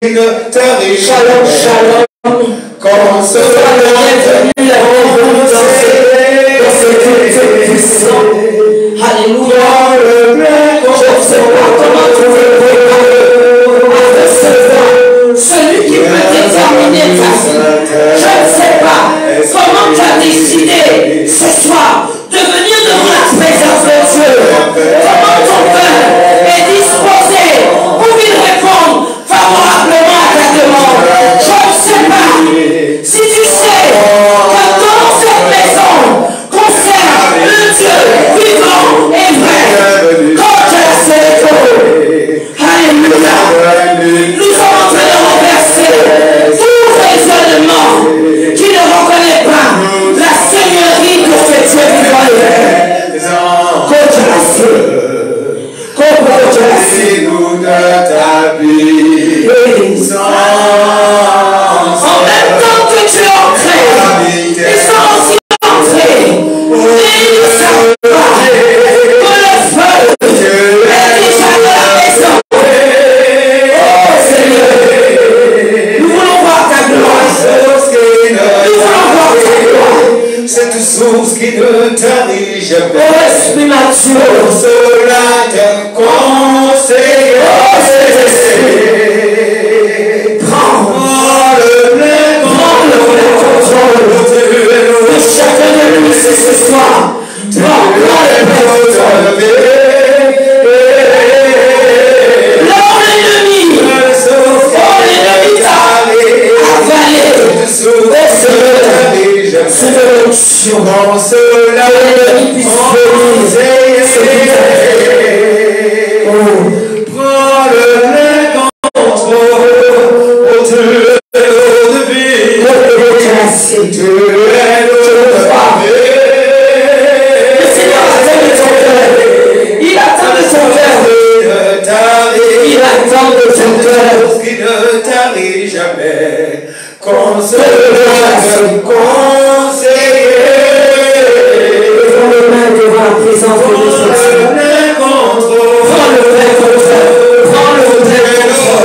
Shalom, shalom. Quand ce soir est venu la bienvenue dans cette puissant. Alléluia. Je ne sais pas comment tu veux préparer à recevoir celui qui peut déterminer ta vie. Je ne sais pas comment tu as décidé ce soir de venir devant la présence de Dieu. Comment ton cœur est disposé pour lui répondre favorablement à ta demande. Je ne sais pas si tu sais que dans cette maison concerne le Dieu vivant et vrai. Quand tu as célébré, alléluia, nous sommes en train de renverser tout raisonnement qui ne reconnaît pas la seigneurie de ce Dieu vivant et vrai. Quand tu as célébré, quand tu as célébré, en même temps que tu es entré, ils sont aussi entrés. Et ils ne savent pas que le feu est déjà dans la maison. Oh Seigneur, nous voulons voir ta gloire. Nous voulons voir ta gloire. Cette source qui ne tarit jamais. Oh Esprit mature, cela te conseille. oh Saint-Esprit, prends le plein contrôle de chacun de nous ce soir. Prends le plein contrôle. Lors l'ennemi t'a avalé. C'est de l'onction. L'ennemi puisse venir ce qui t'a fait. Prends le plein contrôle de vie. Le Seigneur attend de ton cœur. Il attend de ton cœur. Il attend de ton cœur. Qui ne tarit jamais. Conseiller. Levons les mains devant la présence de Dieu. Prends le plein contrôle. Prends le plein contrôle.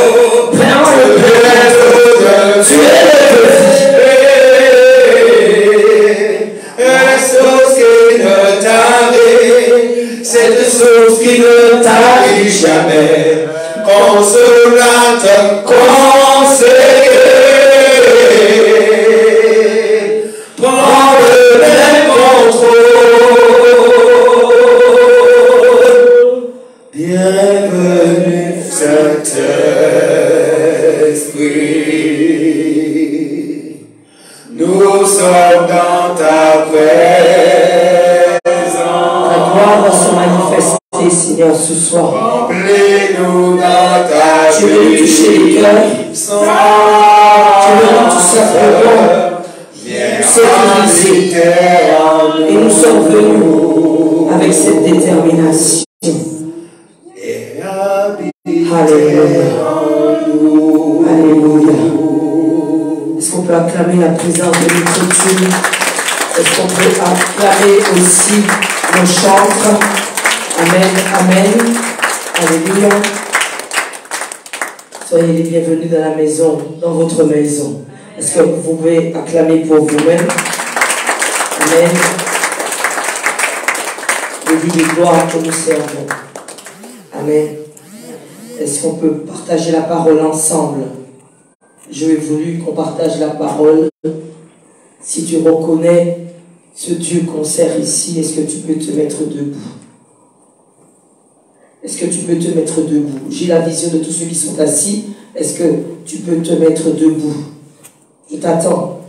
Prends le plein contrôle. Tu es le cette source qui ne tarit jamais, consolateur, conseiller, prends le plein contrôle. Bienvenue Saint-Esprit, nous sommes dans ta présence. Ta gloire va se manifester, Seigneur, ce soir. Remplis-nous dans ta Tu veux nous toucher les cœurs. Tu veux nous tout simplement sécuriser. Et nous sommes venus avec cette détermination. Alléluia. Alléluia. Est-ce qu'on peut acclamer la présence de notre Dieu? Est-ce qu'on peut acclamer aussi nos chantres? Amen, amen. Alléluia. Soyez les bienvenus dans la maison, dans votre maison. Est-ce que vous pouvez acclamer pour vous-même? Amen. Le dit de gloire que nous servons. Amen. Est-ce qu'on peut partager la parole ensemble? Je vais voulu qu'on partage la parole. Si tu reconnais ce Dieu qu'on sert ici, est-ce que tu peux te mettre debout? Est-ce que tu peux te mettre debout? J'ai la vision de tous ceux qui sont assis. Est-ce que tu peux te mettre debout? Je t'attends.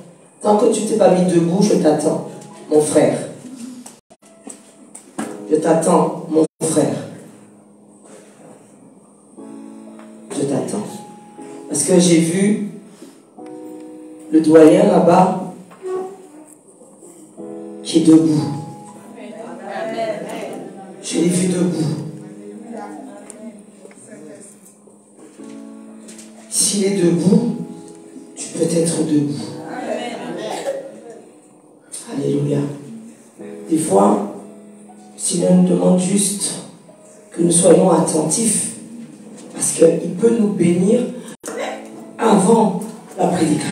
Tant que tu ne t'es pas mis debout, je t'attends, mon frère. Je t'attends, mon frère. Je t'attends. Parce que j'ai vu le doyen là-bas qui est debout. Je l'ai vu debout. S'il est debout, tu peux être debout. Alléluia. Des fois, Seigneur nous demande juste que nous soyons attentifs, parce qu'il peut nous bénir avant la prédication.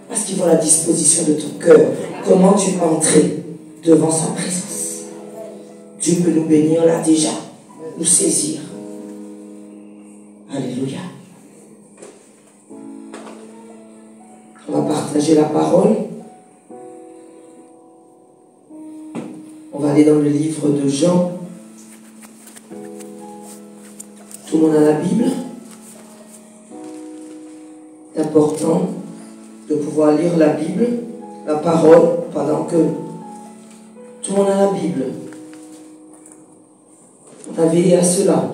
Parce qu'il voit la disposition de ton cœur. Comment tu peux entrer devant sa présence. Dieu peut nous bénir là déjà, nous saisir. Alléluia. On va partager la parole. On va aller dans le livre de Jean. Tout le monde a la Bible. C'est important de pouvoir lire la Bible, la parole, pendant que tout le monde a la Bible. On a veillé à cela.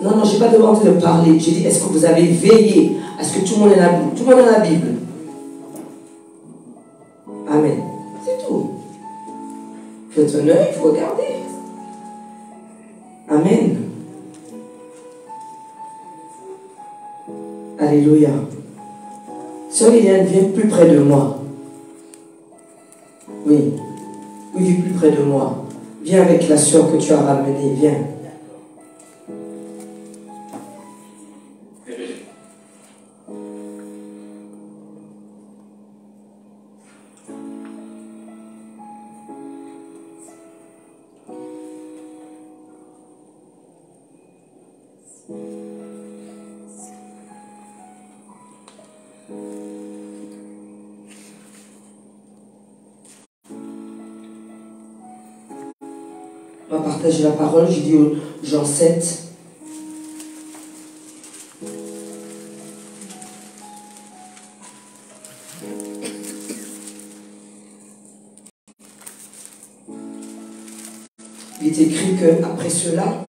Non, je n'ai pas demandé de parler. J'ai dit, est-ce que vous avez veillé à ce que tout le monde ait la Bible? Tout le monde a la Bible. Amen. C'est tout. Faites un œil, il faut regarder. Amen. Alléluia. Sœur Liliane, viens plus près de moi. Oui. Oui, viens plus près de moi. Viens avec la sœur que tu as ramenée. Viens. On va partager la parole. J'ai dit au Jean 7. Il est écrit qu'après cela,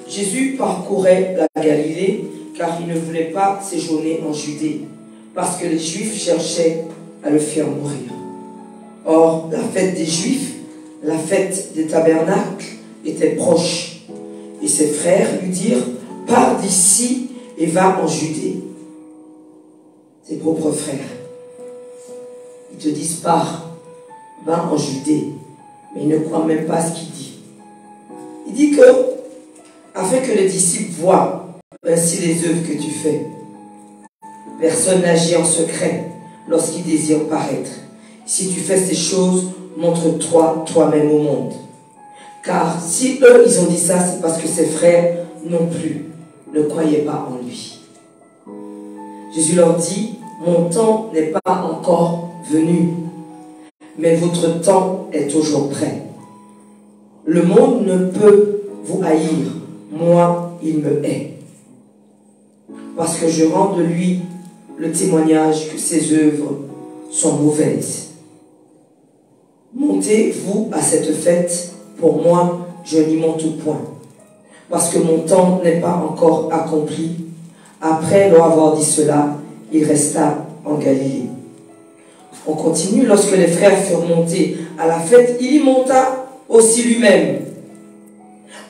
Jésus parcourait la Galilée car il ne voulait pas séjourner en Judée parce que les Juifs cherchaient à le faire mourir. Or, la fête des Juifs, la fête des tabernacles, était proche. Et ses frères lui dirent, pars d'ici et va en Judée. Ses propres frères. Ils te disent, pars, va en Judée. Mais ils ne croient même pas à ce qu'il dit. Il dit que, afin que les disciples voient ainsi les œuvres que tu fais, personne n'agit en secret lorsqu'il désire paraître. Si tu fais ces choses, montre-toi toi-même au monde. Car si eux, ils ont dit ça, c'est parce que ses frères non plus ne croyaient pas en lui. Jésus leur dit, mon temps n'est pas encore venu, mais votre temps est toujours prêt. Le monde ne peut vous haïr, moi, il me hait. Parce que je rends de lui le témoignage que ses œuvres sont mauvaises. Montez-vous à cette fête, pour moi, je n'y monte point, parce que mon temps n'est pas encore accompli. Après leur avoir dit cela, il resta en Galilée. On continue, lorsque les frères furent montés à la fête, il y monta aussi lui-même.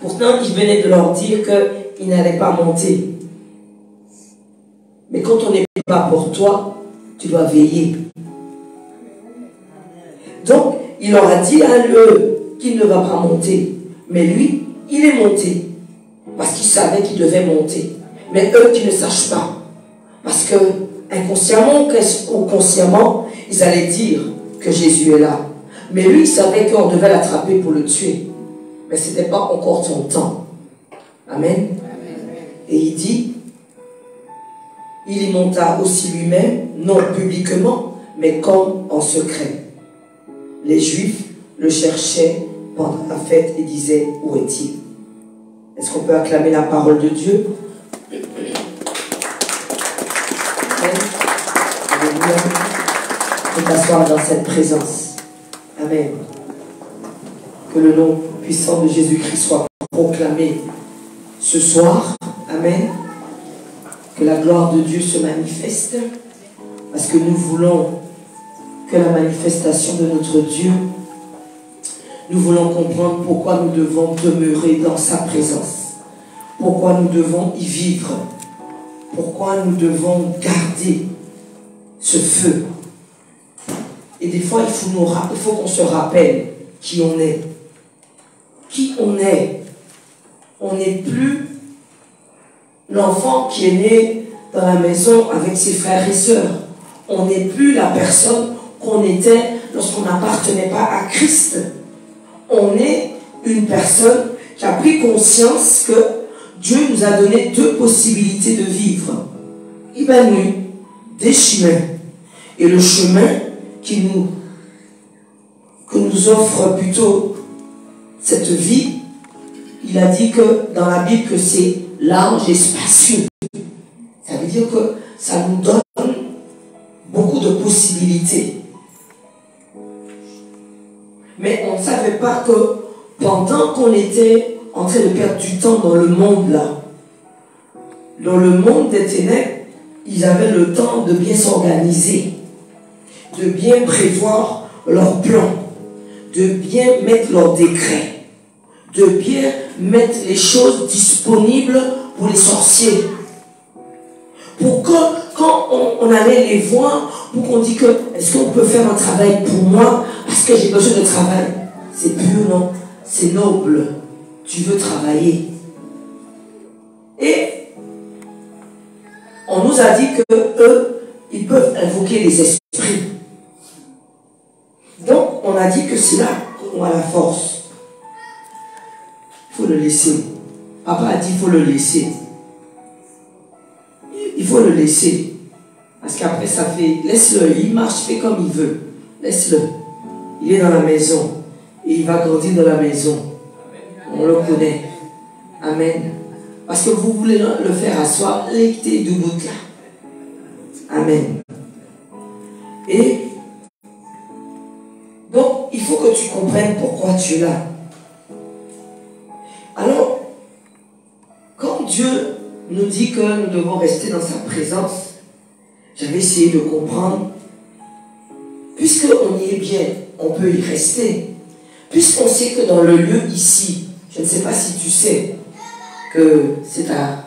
Pourtant, il venait de leur dire qu'il n'allait pas monter. Mais quand on n'est pas pour toi, tu dois veiller. Donc, il leur a dit à eux qu'il ne va pas monter. Mais lui, il est monté. Parce qu'il savait qu'il devait monter. Mais eux qui ne sachent pas. Parce que, inconsciemment ou consciemment, ils allaient dire que Jésus est là. Mais lui, il savait qu'on devait l'attraper pour le tuer. Mais ce n'était pas encore son temps. Amen. Et il dit, il y monta aussi lui-même, non publiquement, mais comme en secret. Les Juifs le cherchaient pendant la fête et disaient, où est-il? Est-ce qu'on peut acclamer la parole de Dieu? Alléluia. Et t'asseoir dans cette présence. Amen. Que le nom puissant de Jésus-Christ soit proclamé ce soir. Amen. Que la gloire de Dieu se manifeste. Parce que nous voulons que la manifestation de notre Dieu, nous voulons comprendre pourquoi nous devons demeurer dans sa présence. Pourquoi nous devons y vivre. Pourquoi nous devons garder ce feu. Et des fois, il faut qu'on se rappelle qui on est. Qui on est. On n'est plus l'enfant qui est né dans la maison avec ses frères et sœurs. On n'est plus la personne qu'on était lorsqu'on n'appartenait pas à Christ. On est une personne qui a pris conscience que Dieu nous a donné deux possibilités de vivre. Il va nous des chemins. Et le chemin que nous offre plutôt cette vie, il a dit que dans la Bible que c'est large et spacieux. Ça veut dire que ça nous donne beaucoup de possibilités. Mais on ne savait pas que pendant qu'on était en train de perdre du temps dans le monde là, dans le monde des ténèbres, ils avaient le temps de bien s'organiser, de bien prévoir leurs plans, de bien mettre leurs décrets, de bien mettre les choses disponibles pour les sorciers. Pour que, quand on allait les voir, pour qu'on dise que, est-ce qu'on peut faire un travail pour moi, parce que j'ai besoin de travail. C'est pur, non? C'est noble. Tu veux travailler. Et on nous a dit que eux, ils peuvent invoquer les esprits. Donc, on a dit que c'est là qu'on a la force. Il faut le laisser. Papa a dit qu'il faut le laisser. Il faut le laisser. Parce qu'après, ça fait... Laisse-le. Il marche, fait comme il veut. Laisse-le. Il est dans la maison. Et il va grandir dans la maison. On le connaît. Amen. Parce que vous voulez le faire asseoir, l'été du bout là. Amen. Et donc, il faut que tu comprennes pourquoi tu es là. Alors, quand Dieu nous dit que nous devons rester dans sa présence, j'avais essayé de comprendre. Puisqu'on y est bien, on peut y rester. Puisqu'on sait que dans le lieu ici, je ne sais pas si tu sais, que c'est ta...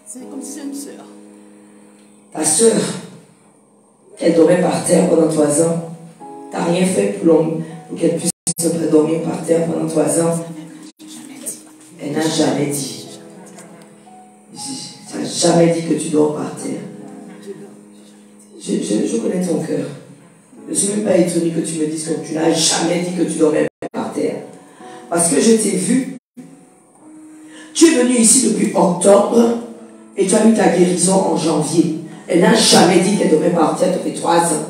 C'est comme si c'est une sœur. Ta sœur, qu'elle dormait par terre pendant 3 ans. Tu n'as rien fait pour qu'elle puisse dormir par terre pendant 3 ans. Elle n'a jamais dit. Elle n'a jamais dit que tu dors par terre. Je connais ton cœur. Je ne suis même pas étonné que tu me dises que tu n'as jamais dit que tu dormais par terre. Parce que je t'ai vu. Tu es venu ici depuis octobre et tu as eu ta guérison en janvier. Elle n'a jamais dit qu'elle dormait par terre depuis 3 ans.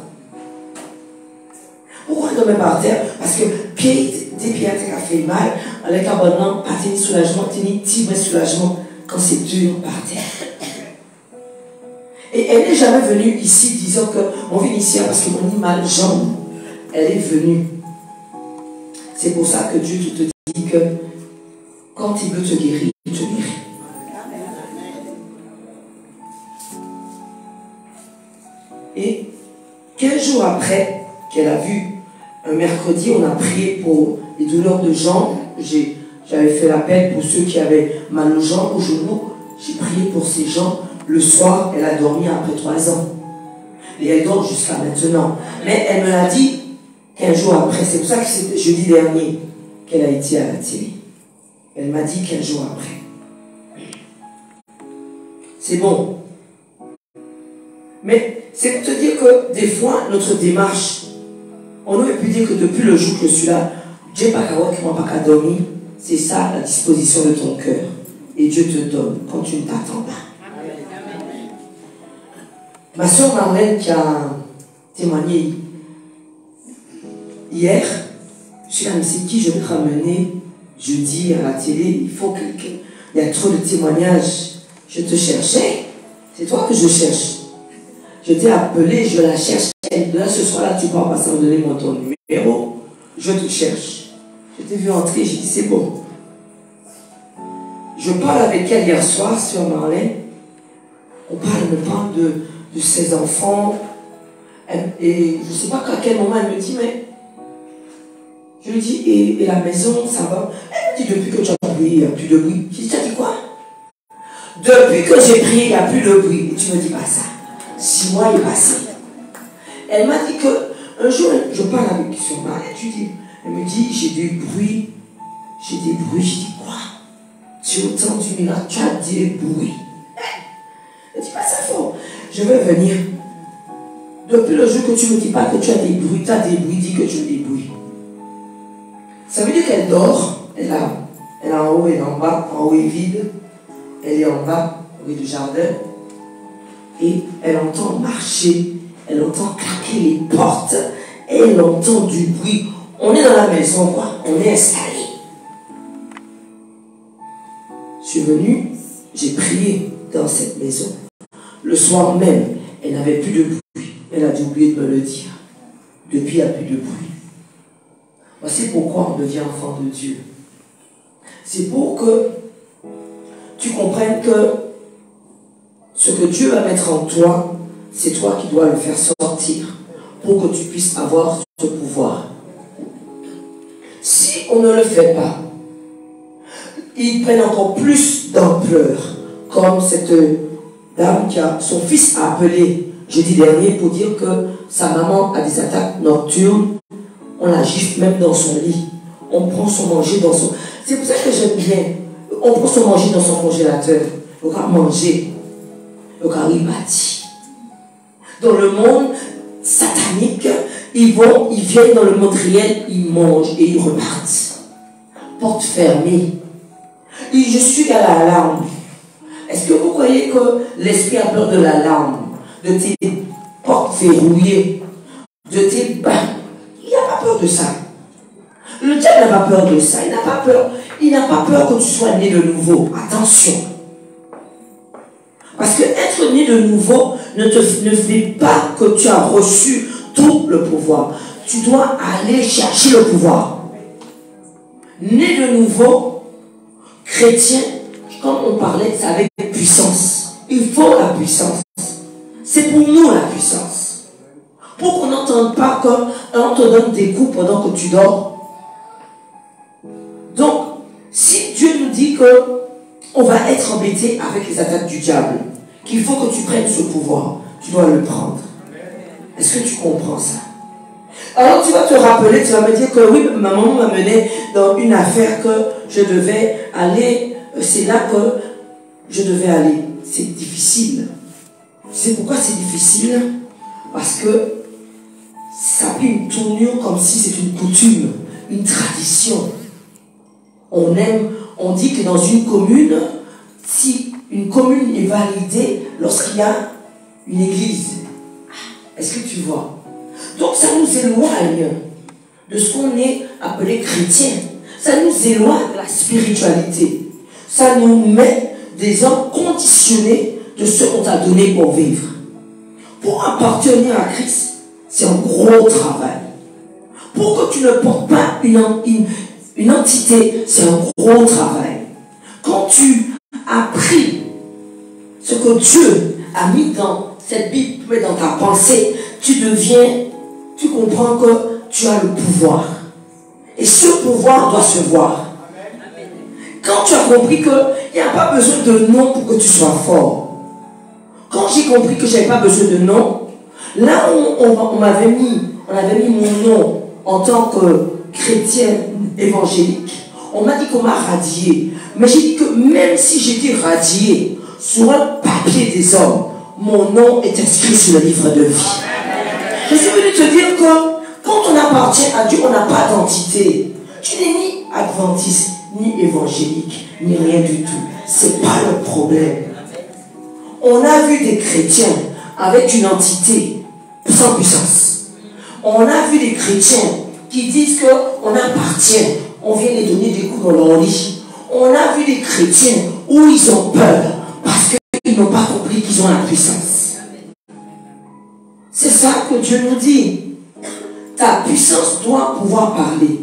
Pourquoi elle dormait par terre? Parce que des pieds a fait mal, avec un bonhomme, pas de soulagement, tu as un petit soulagement quand c'est dur par terre. Et elle n'est jamais venue ici disant qu'on vient ici parce que mon mal jambe. Elle est venue. C'est pour ça que Dieu te dit que quand il veut te guérir, il te guérit. Et 15 jours après qu'elle a vu, un mercredi, on a prié pour les douleurs de jambes. J'avais fait l'appel pour ceux qui avaient mal aux jambes, aux genoux. J'ai prié pour ces gens. Le soir, elle a dormi après 3 ans. Et elle dort jusqu'à maintenant. Mais elle me l'a dit 15 jours après. C'est pour ça que c'était jeudi dernier qu'elle a été à la télé. Elle m'a dit 15 jours après. C'est bon. Mais c'est pour te dire que des fois, notre démarche, on aurait pu dire que depuis le jour que je suis là, Dieu n'a pas dormi. C'est ça la disposition de ton cœur. Et Dieu te donne quand tu ne t'attends pas. Ma soeur Marlène qui a témoigné hier, je suis là, mais c'est qui je vais ramener jeudi à la télé? Il faut quelqu'un. Il y a trop de témoignages. Je te cherchais. C'est toi que je cherche. Je t'ai appelé, je la cherche. Là, ce soir-là, tu peux passer à me donner ton numéro. Je te cherche. Je t'ai vu entrer, j'ai dit c'est bon. Je parle avec elle hier soir sur Marlène. On parle de ses enfants. Et je ne sais pas à quel moment elle me dit, mais je lui dis, et la maison, ça va? Elle me dit, depuis que tu as prié, il n'y a plus de bruit. Je dis, tu as dit quoi? Depuis que j'ai prié, il n'y a plus de bruit. Et tu me dis pas ça. 6 mois est passé. Elle m'a dit que un jour, je parle avec son mari, elle me dit, j'ai des bruits. J'ai des bruits. Je dis, quoi? Tu as entendu miracle, tu as des bruits. je vais venir. Depuis le jour que tu ne me dis pas que tu as des bruits, dis que tu as des bruits. Ça veut dire qu'elle dort, elle est en haut, elle est en bas, en haut est vide, elle est en bas, au milieu du jardin, et elle entend marcher, elle entend claquer les portes, elle entend du bruit. On est dans la maison, quoi, on est installé. Je suis venu, j'ai prié dans cette maison. Le soir même, elle n'avait plus de bruit. Elle a dû oublier de me le dire. Depuis, il n'y a plus de bruit. Voici pourquoi on devient enfant de Dieu. C'est pour que tu comprennes que ce que Dieu va mettre en toi, c'est toi qui dois le faire sortir pour que tu puisses avoir ce pouvoir. Si on ne le fait pas, ils prennent encore plus d'ampleur, comme cette dame qui a son fils a appelé jeudi dernier pour dire que sa maman a des attaques nocturnes. On la gifle même dans son lit. On prend son manger dans son... C'est pour ça que j'aime bien. On prend son manger dans son congélateur. On va manger. On va bâtir. Dans le monde satanique, ils viennent dans le monde réel, ils mangent et ils repartent. Porte fermée. Et je suis à l'alarme. Est-ce que vous croyez que l'esprit a peur de l'alarme, de tes portes verrouillées, de tes bains? Il n'a pas peur de ça. Le diable n'a pas peur de ça. Il n'a pas peur. Il n'a pas peur que tu sois né de nouveau. Attention. Parce que être né de nouveau ne fait pas que tu as reçu tout le pouvoir. Tu dois aller chercher le pouvoir. Né de nouveau, chrétien, comme on parlait, c'est avec puissance. Il faut la puissance. C'est pour nous la puissance. Pour qu'on n'entende pas qu'on te donne des coups pendant que tu dors. Donc, si Dieu nous dit qu'on va être embêté avec les attaques du diable, qu'il faut que tu prennes ce pouvoir, tu dois le prendre. Est-ce que tu comprends ça? Alors tu vas te rappeler, tu vas me dire que oui, ma maman m'a mené dans une affaire que je devais aller, c'est là que je devais aller. C'est difficile. C'est pourquoi c'est difficile? Parce que ça a pris une tournure comme si c'est une coutume, une tradition. On dit que dans une commune, si une commune est validée lorsqu'il y a une église. Est-ce que tu vois? Donc ça nous éloigne de ce qu'on est appelé chrétien. Ça nous éloigne de la spiritualité. Ça nous met des hommes conditionnés de ce qu'on t'a donné pour vivre. Pour appartenir à Christ, c'est un gros travail. Pour que tu ne portes pas une entité, c'est un gros travail. Quand tu as pris ce que Dieu a mis dans cette Bible, dans ta pensée, tu comprends que tu as le pouvoir. Et ce pouvoir doit se voir. Quand tu as compris qu'il n'y a pas besoin de nom pour que tu sois fort. Quand j'ai compris que je n'avais pas besoin de nom, là où on avait mis mon nom en tant que chrétien évangélique, on m'a dit qu'on m'a radié. Mais j'ai dit que même si j'étais radié sur un papier des hommes, mon nom est inscrit sur le livre de vie. Je suis venu te dire que quand on appartient à Dieu, on n'a pas d'entité. Tu n'es ni adventiste, ni évangélique, ni rien du tout. C'est pas le problème. On a vu des chrétiens avec une entité sans puissance. On a vu des chrétiens qui disent qu'on appartient. On vient les donner des coups dans leur lit. On a vu des chrétiens où ils ont peur parce qu'ils n'ont pas compris qu'ils ont la puissance. C'est ça que Dieu nous dit. Ta puissance doit pouvoir parler.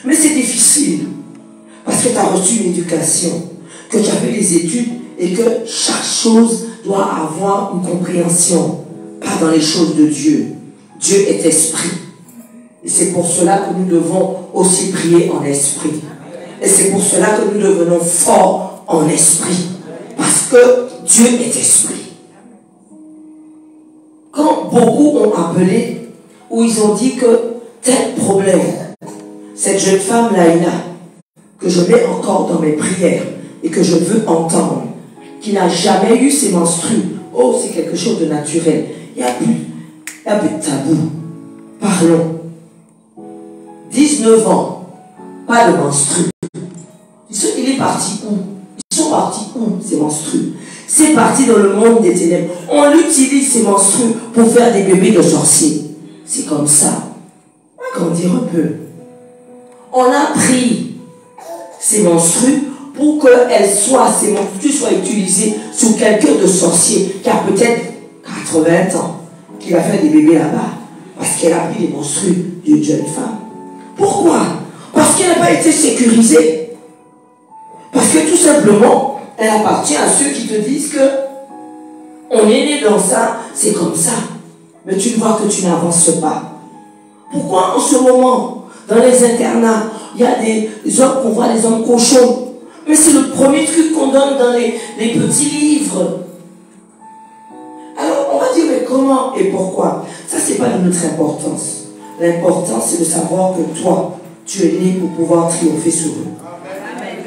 Mais c'est difficile. Parce que tu as reçu une éducation, que tu as fait des études et que chaque chose doit avoir une compréhension. Pas dans les choses de Dieu. Dieu est esprit. Et c'est pour cela que nous devons aussi prier en esprit. Et c'est pour cela que nous devenons forts en esprit. Parce que Dieu est esprit. Quand beaucoup ont appelé, où ils ont dit que tel problème, cette jeune femme Laïla, que je mets encore dans mes prières et que je veux entendre, qui n'a jamais eu ses menstrues oh, c'est quelque chose de naturel. Il n'y a plus de tabou. Parlons. 19 ans, pas de menstrues. Il est parti où? Ils sont partis où, ces menstrues? C'est parti dans le monde des ténèbres. On utilise ces menstrues pour faire des bébés de sorciers. C'est comme ça. On va grandir un peu. On a pris ces menstrues pour que ces menstrues soient utilisées sur quelqu'un de sorcier qui a peut-être 80 ans, qui va faire des bébés là-bas, parce qu'elle a pris les menstrues d'une jeune femme. Pourquoi? Parce qu'elle n'a pas été sécurisée. Parce que tout simplement, elle appartient à ceux qui te disent que on est né dans ça, c'est comme ça. Mais tu vois que tu n'avances pas. Pourquoi en ce moment, dans les internats, il y a des hommes qu'on voit, des hommes cochons? Mais c'est le premier truc qu'on donne dans les petits livres. Alors on va dire, mais comment et pourquoi? Ça, c'est pas de notre importance. L'important, c'est de savoir que toi, tu es né pour pouvoir triompher sur eux. Amen.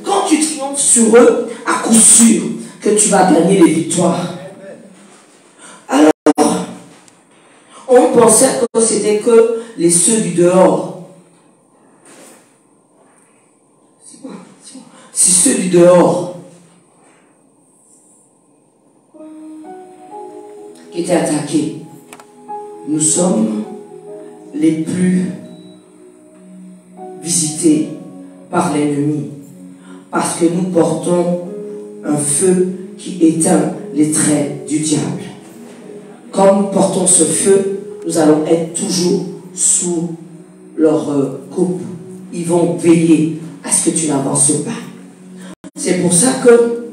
Quand tu triomphes sur eux, à coup sûr que tu vas gagner les victoires. Alors, on pensait que c'était que les ceux du dehors. C'est ceux du dehors qui étaient attaqués. Nous sommes les plus visités par l'ennemi parce que nous portons un feu qui éteint les traits du diable. Comme nous portons ce feu, nous allons être toujours sous leur coupe. Ils vont veiller à ce que tu n'avances pas. C'est pour ça que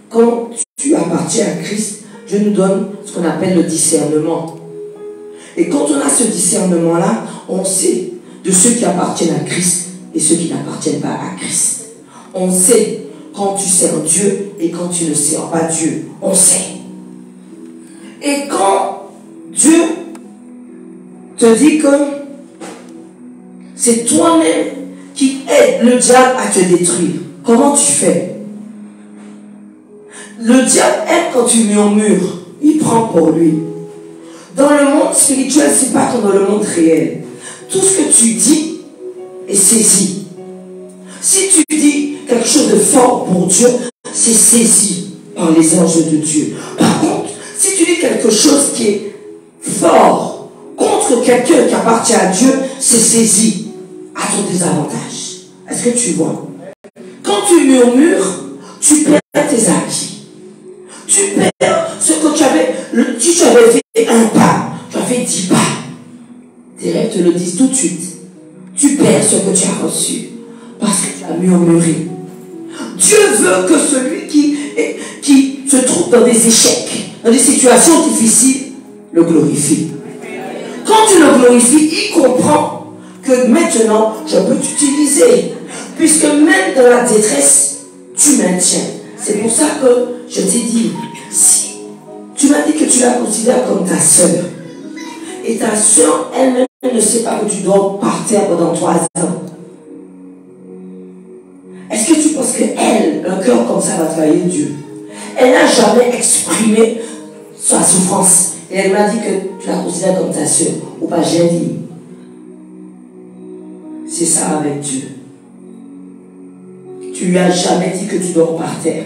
quand tu appartiens à Christ, Dieu nous donne ce qu'on appelle le discernement. Et quand on a ce discernement-là, on sait de ceux qui appartiennent à Christ et ceux qui n'appartiennent pas à Christ. On sait quand tu sers Dieu et quand tu ne sers pas Dieu. On sait. Et quand Dieu te dit que c'est toi-même qui aide le diable à te détruire, comment tu fais? Le diable aime quand tu murmures. Il prend pour lui. Dans le monde spirituel, c'est pas comme dans le monde réel. Tout ce que tu dis est saisi. Si tu dis quelque chose de fort pour Dieu, c'est saisi par les anges de Dieu. Par contre, si tu dis quelque chose qui est fort contre quelqu'un qui appartient à Dieu, c'est saisi à ton désavantage. Est-ce que tu vois? Quand tu murmures, tu perds tes acquis. Tu perds ce que tu avais. Si tu avais fait un pas, tu as fait 10 pas. Tes rêves te le disent tout de suite. Tu perds ce que tu as reçu parce que tu as murmuré. Dieu veut que celui qui se trouve dans des échecs, dans des situations difficiles, le glorifie. Quand tu le glorifies, il comprend que maintenant, je peux t'utiliser. Puisque même dans la détresse, tu maintiens. C'est pour ça que je t'ai dit, si tu m'as dit que tu la considères comme ta sœur, et ta sœur elle-même ne sait pas que tu dors par terre pendant 3 ans, est-ce que tu penses qu'elle, un cœur comme ça, va travailler Dieu? Elle n'a jamais exprimé sa souffrance. Et elle m'a dit que tu la considères comme ta sœur. Ou pas, j'ai dit. C'est ça avec Dieu. Tu lui as jamais dit que tu dors par terre.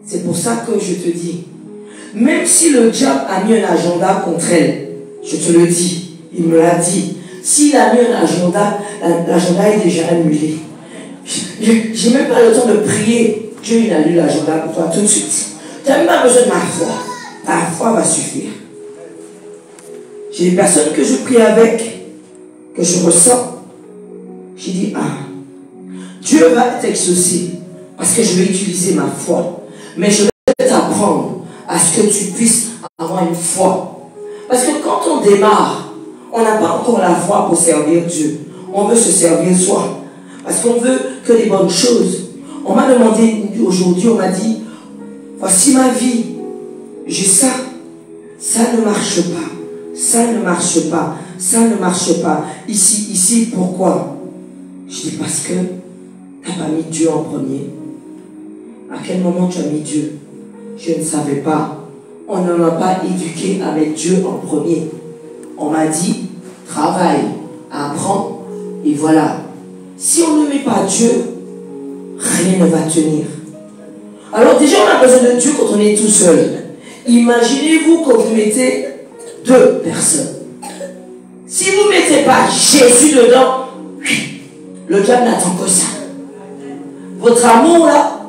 C'est pour ça que je te dis, même si le diable a mis un agenda contre elle, je te le dis, il me l'a dit, s'il a mis un agenda, l'agenda est déjà annulé. J'ai même pas le temps de prier. Dieu, il annule l'agenda pour toi tout de suite. Tu n'as même pas besoin de ma foi. Ta foi va suffire. J'ai des personnes que je prie avec, que je ressens. J'ai dit, Dieu va t'exaucer parce que je vais utiliser ma foi. Mais je vais t'apprendre à ce que tu puisses avoir une foi. Parce que quand on démarre, on n'a pas encore la foi pour servir Dieu. On veut se servir soi. Parce qu'on veut que des bonnes choses. On m'a demandé aujourd'hui, on m'a dit, voici ma vie. J'ai ça. Ça ne marche pas. Ça ne marche pas. Ça ne marche pas. Ici, pourquoi? Je dis parce que tu n'as pas mis Dieu en premier. À quel moment tu as mis Dieu? Je ne savais pas. on ne m'a pas éduqué à mettre Dieu en premier. On m'a dit, travaille, apprends, et voilà. Si on ne met pas Dieu, rien ne va tenir. Alors déjà, on a besoin de Dieu quand on est tout seul. Imaginez-vous quand vous mettez 2 personnes. Si vous ne mettez pas Jésus dedans, le diable n'attend que ça. Votre amour là,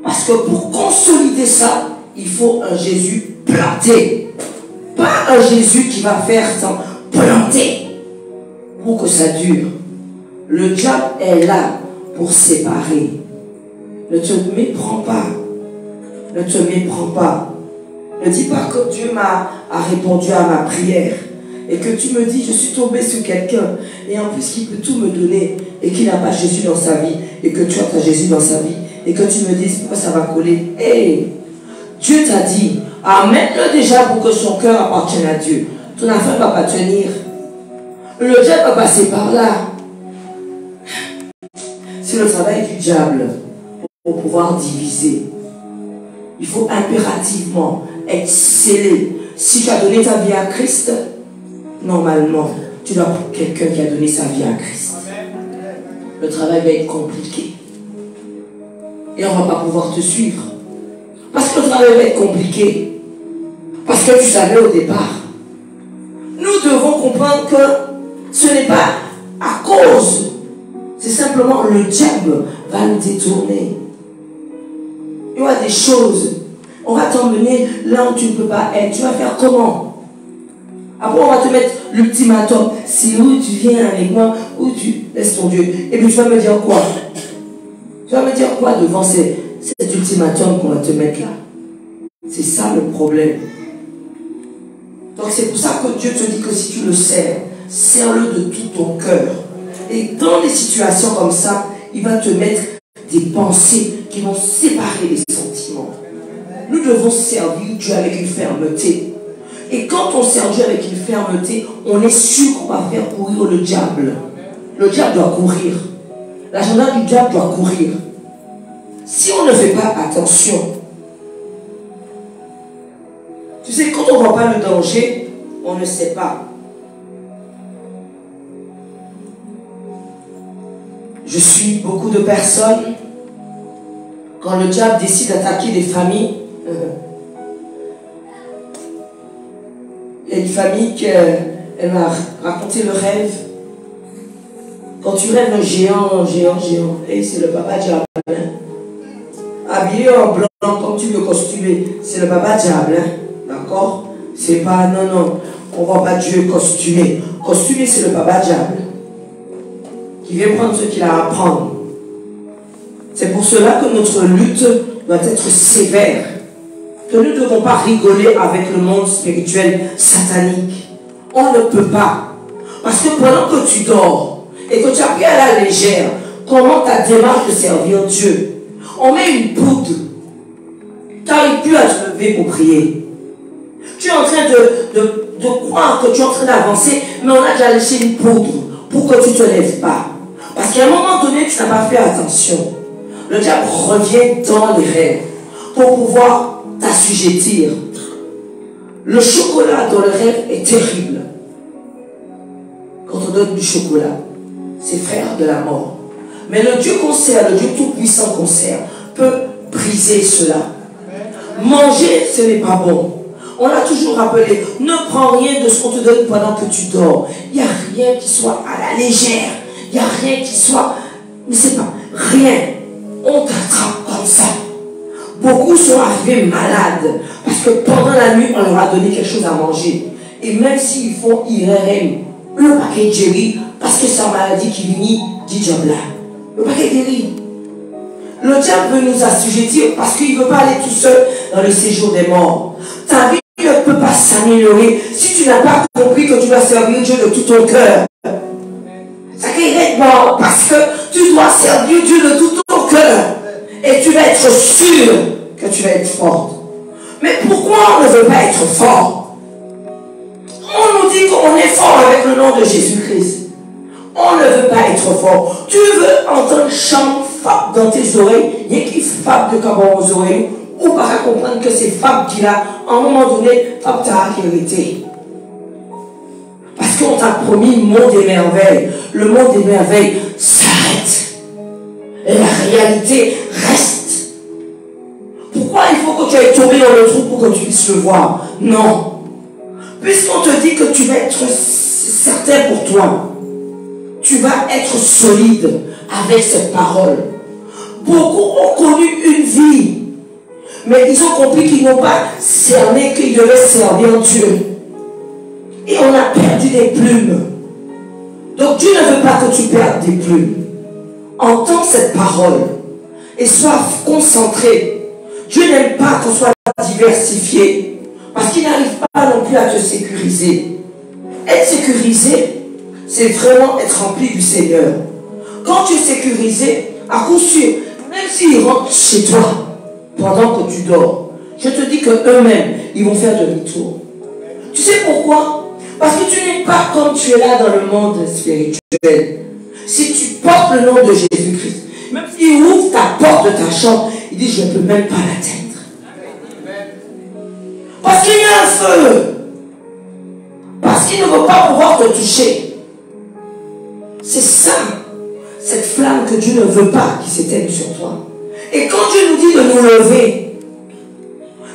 parce que pour consolider ça, il faut un Jésus planté. Pas un Jésus qui va faire sans planter pour que ça dure. Le diable est là pour séparer. Ne te méprends pas. Ne te méprends pas. Ne dis pas que Dieu a répondu à ma prière et que tu me dis je suis tombé sur quelqu'un et en plus qui peut tout me donner et qui n'a pas Jésus dans sa vie et que tu as Jésus dans sa vie et que tu me dises pourquoi ça va coller. Hey, Dieu t'a dit, amène-le déjà pour que son cœur appartienne à Dieu. Ton affaire ne va pas tenir. Le diable va passer par là. C'est le travail du diable pour pouvoir diviser. Il faut impérativement être scellé. Si tu as donné ta vie à Christ, normalement, tu dois pour quelqu'un qui a donné sa vie à Christ. Le travail va être compliqué. Et on ne va pas pouvoir te suivre. Parce que le travail va être compliqué. Parce que tu savais au départ. Nous devons comprendre que ce n'est pas à cause. C'est simplement le diable va nous détourner. Il y aura des choses. On va t'emmener là où tu ne peux pas être. Tu vas faire comment? Après, on va te mettre l'ultimatum. Si où tu viens avec moi, où tu laisses ton Dieu. Et puis tu vas me dire quoi? Tu vas me dire quoi devant cet ultimatum qu'on va te mettre là? C'est ça le problème. Donc c'est pour ça que Dieu te dit que si tu le sers, sers-le de tout ton cœur. Et dans des situations comme ça, il va te mettre des pensées qui vont séparer les sentiments. Nous devons servir Dieu avec une fermeté. Et quand on sert Dieu avec une fermeté, on est sûr qu'on va faire courir le diable. Le diable doit courir. L'agenda du diable doit courir. Si on ne fait pas attention, tu sais, quand on ne voit pas le danger, on ne sait pas. Je suis beaucoup de personnes, quand le diable décide d'attaquer des familles, il y a une famille qui m'a raconté le rêve. Quand tu rêves un géant, et c'est le papa diable. Habillé en blanc, comme tu veux costumer, c'est le papa diable. D'accord? C'est pas, non, on ne voit pas Dieu costumé. Costumé, c'est le papa diable. Qui vient prendre ce qu'il a à prendre. C'est pour cela que notre lutte doit être sévère. Que nous ne devons pas rigoler avec le monde spirituel satanique. On ne peut pas. Parce que pendant que tu dors et que tu as pris à la légère, comment ta démarche de servir Dieu? On met une poudre. Tu n'arrives plus à te lever pour prier. Tu es en train de croire que tu es en train d'avancer, mais on a déjà laissé une poudre pour que tu ne te lèves pas. Parce qu'à un moment donné, tu n'as pas fait attention. Le diable revient dans les rêves pour pouvoir t'assujettir. Le chocolat dans le rêve est terrible. Quand on donne du chocolat, c'est frère de la mort. Mais le Dieu qu'on sert, le Dieu tout-puissant qu'on sert, peut briser cela. Manger, ce n'est pas bon. On l'a toujours rappelé, ne prends rien de ce qu'on te donne pendant que tu dors. Il n'y a rien qui soit à la légère. Il n'y a rien qui soit, mais c'est pas rien. On t'attrape comme ça. Beaucoup sont arrivés malades parce que pendant la nuit, on leur a donné quelque chose à manger. Et même s'ils font IRM, le paquet guérit parce que c'est une maladie qui vient du diable là. Le paquet guérit. Le diable veut nous assujettir parce qu'il ne veut pas aller tout seul dans le séjour des morts. Ta vie ne peut pas s'améliorer si tu n'as pas compris que tu dois servir Dieu de tout ton cœur. Ça crée bon parce que tu dois servir Dieu de tout ton cœur et tu vas être sûr que tu vas être forte. Mais pourquoi on ne veut pas être fort? On nous dit qu'on est fort avec le nom de Jésus-Christ. On ne veut pas être fort. Tu veux entendre chant dans tes oreilles, il y a qui frappe de cabot aux oreilles, ou pas comprendre que c'est Fab qui l'a, à un moment donné, Fab t'a hérité. Parce qu'on t'a promis le monde des merveilles. Le monde des merveilles s'arrête. Et la réalité reste. Pourquoi il faut que tu ailles tomber dans le trou pour que tu puisses le voir? Non. Puisqu'on te dit que tu vas être certain pour toi, tu vas être solide avec cette parole. Beaucoup ont connu une vie, mais ils ont compris qu'ils n'ont pas cerné qu'ils devaient servir Dieu. Et on a perdu des plumes. Donc Dieu ne veut pas que tu perdes des plumes. Entends cette parole et sois concentré. Dieu n'aime pas qu'on soit diversifié parce qu'il n'arrive pas non plus à te sécuriser. Être sécurisé, c'est vraiment être rempli du Seigneur. Quand tu es sécurisé, à coup sûr, même s'ils rentrent chez toi pendant que tu dors, je te dis qu'eux-mêmes, ils vont faire demi-tour. Tu sais pourquoi? Parce que tu n'es pas comme tu es là dans le monde spirituel. Si tu portes le nom de Jésus-Christ, même s'il ouvre ta porte de ta chambre, il dit je ne peux même pas l'atteindre. Parce qu'il y a un feu. Parce qu'il ne veut pas pouvoir te toucher. C'est ça, cette flamme que Dieu ne veut pas qui s'éteigne sur toi. Et quand Dieu nous dit de nous lever,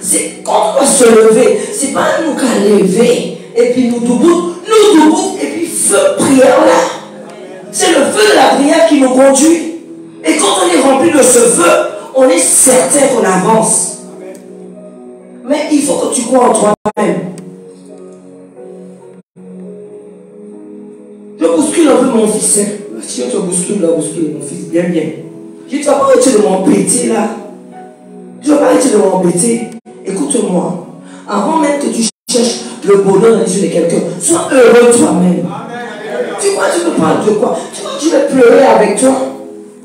c'est quand on va se lever, c'est pas nous qu'à lever. Et puis nous debout, et puis feu, prière là. C'est le feu de la prière qui nous conduit. Et quand on est rempli de ce feu, on est certain qu'on avance. Mais il faut que tu crois en toi-même. Je bouscule un peu mon fils. Si on te bouscule, là, bouscule mon fils, bien, bien. Je ne vas pas arrêter de m'embêter là. Je ne vais pas arrêter de m'embêter. Écoute-moi. Avant même que tu cherches le bonheur dans les yeux de quelqu'un, sois heureux toi-même. Tu crois que tu me parles de quoi? Tu crois que je vais pleurer avec toi?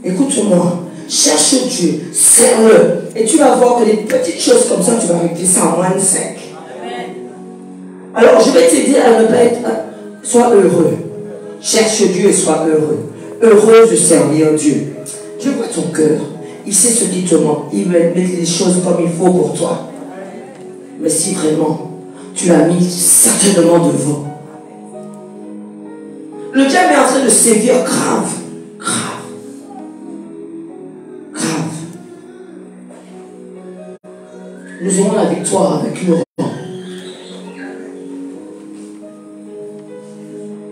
Écoute-moi. Cherche Dieu, serre-le. Et tu vas voir que les petites choses comme ça, tu vas régler ça en moins de 5. Alors je vais t'aider à ne pas être. Sois heureux. Cherche Dieu et sois heureux. Heureux de servir Dieu. Je vois ton cœur. Il sait ce qui te manque. Il va mettre les choses comme il faut pour toi. Mais si vraiment tu l'as mis certainement devant, le diable est en train de sévir grave. Grave. Grave. Nous aurons la victoire avec Laurent.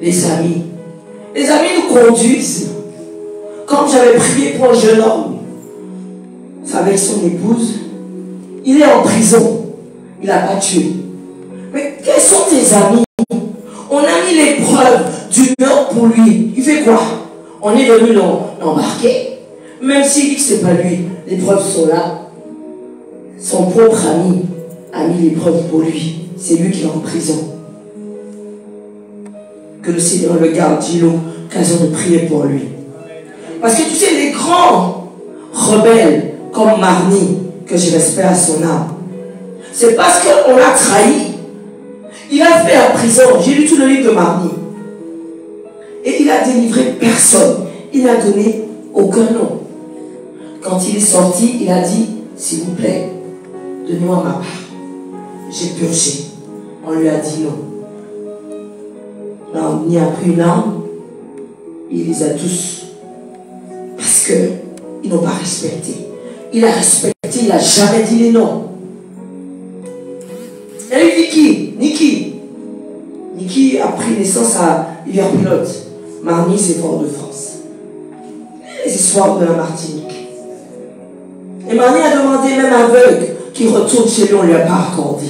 Les amis nous conduisent. Comme j'avais prié pour un jeune homme, avec son épouse, il est en prison. Il n'a pas tué. Mais quels sont tes amis? On a mis l'épreuve du meurtre pour lui. Il fait quoi? On est venu l'embarquer. Même s'il dit que ce n'est pas lui, les preuves sont là. Son propre ami a mis l'épreuve pour lui. C'est lui qui est en prison. Que le Seigneur le garde, j'ai l'occasion de prier pour lui. Parce que tu sais, les grands rebelles comme Marnie, que je respecte à son âme, c'est parce qu'on l'a trahi. Il a fait la prison. J'ai lu tout le livre de Marnie. Et il a délivré personne. Il n'a donné aucun nom. Quand il est sorti, il a dit, s'il vous plaît, donnez-moi ma part. J'ai purgé. On lui a dit non. Là, on y a pris une arme. Il les a tous. Parce qu'ils n'ont pas respecté. Il a respecté, il n'a jamais dit les noms. Et Niki a pris naissance à Rivière-Pilote. Marnie, c'est Fort-de-France. Les histoires de la Martinique. Et Marnie a demandé même aveugle qu'il retourne chez lui, on ne lui a pas accordé.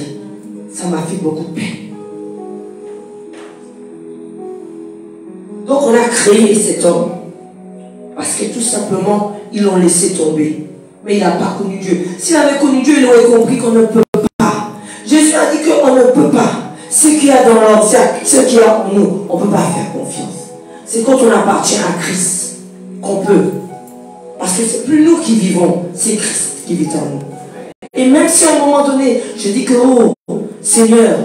Ça m'a fait beaucoup de peine. Donc on a créé cet homme. Parce que tout simplement, ils l'ont laissé tomber. Mais il n'a pas connu Dieu. S'il avait connu Dieu, il aurait compris qu'on ne peut pas. Jésus a dit qu'on ne peut pas. Ce qu'il y a dans l'homme, ce qu'il y a en nous, on ne peut pas faire confiance. C'est quand on appartient à Christ qu'on peut. Parce que c'est plus nous qui vivons, c'est Christ qui vit en nous. Et même si à un moment donné, je dis que, oh, Seigneur,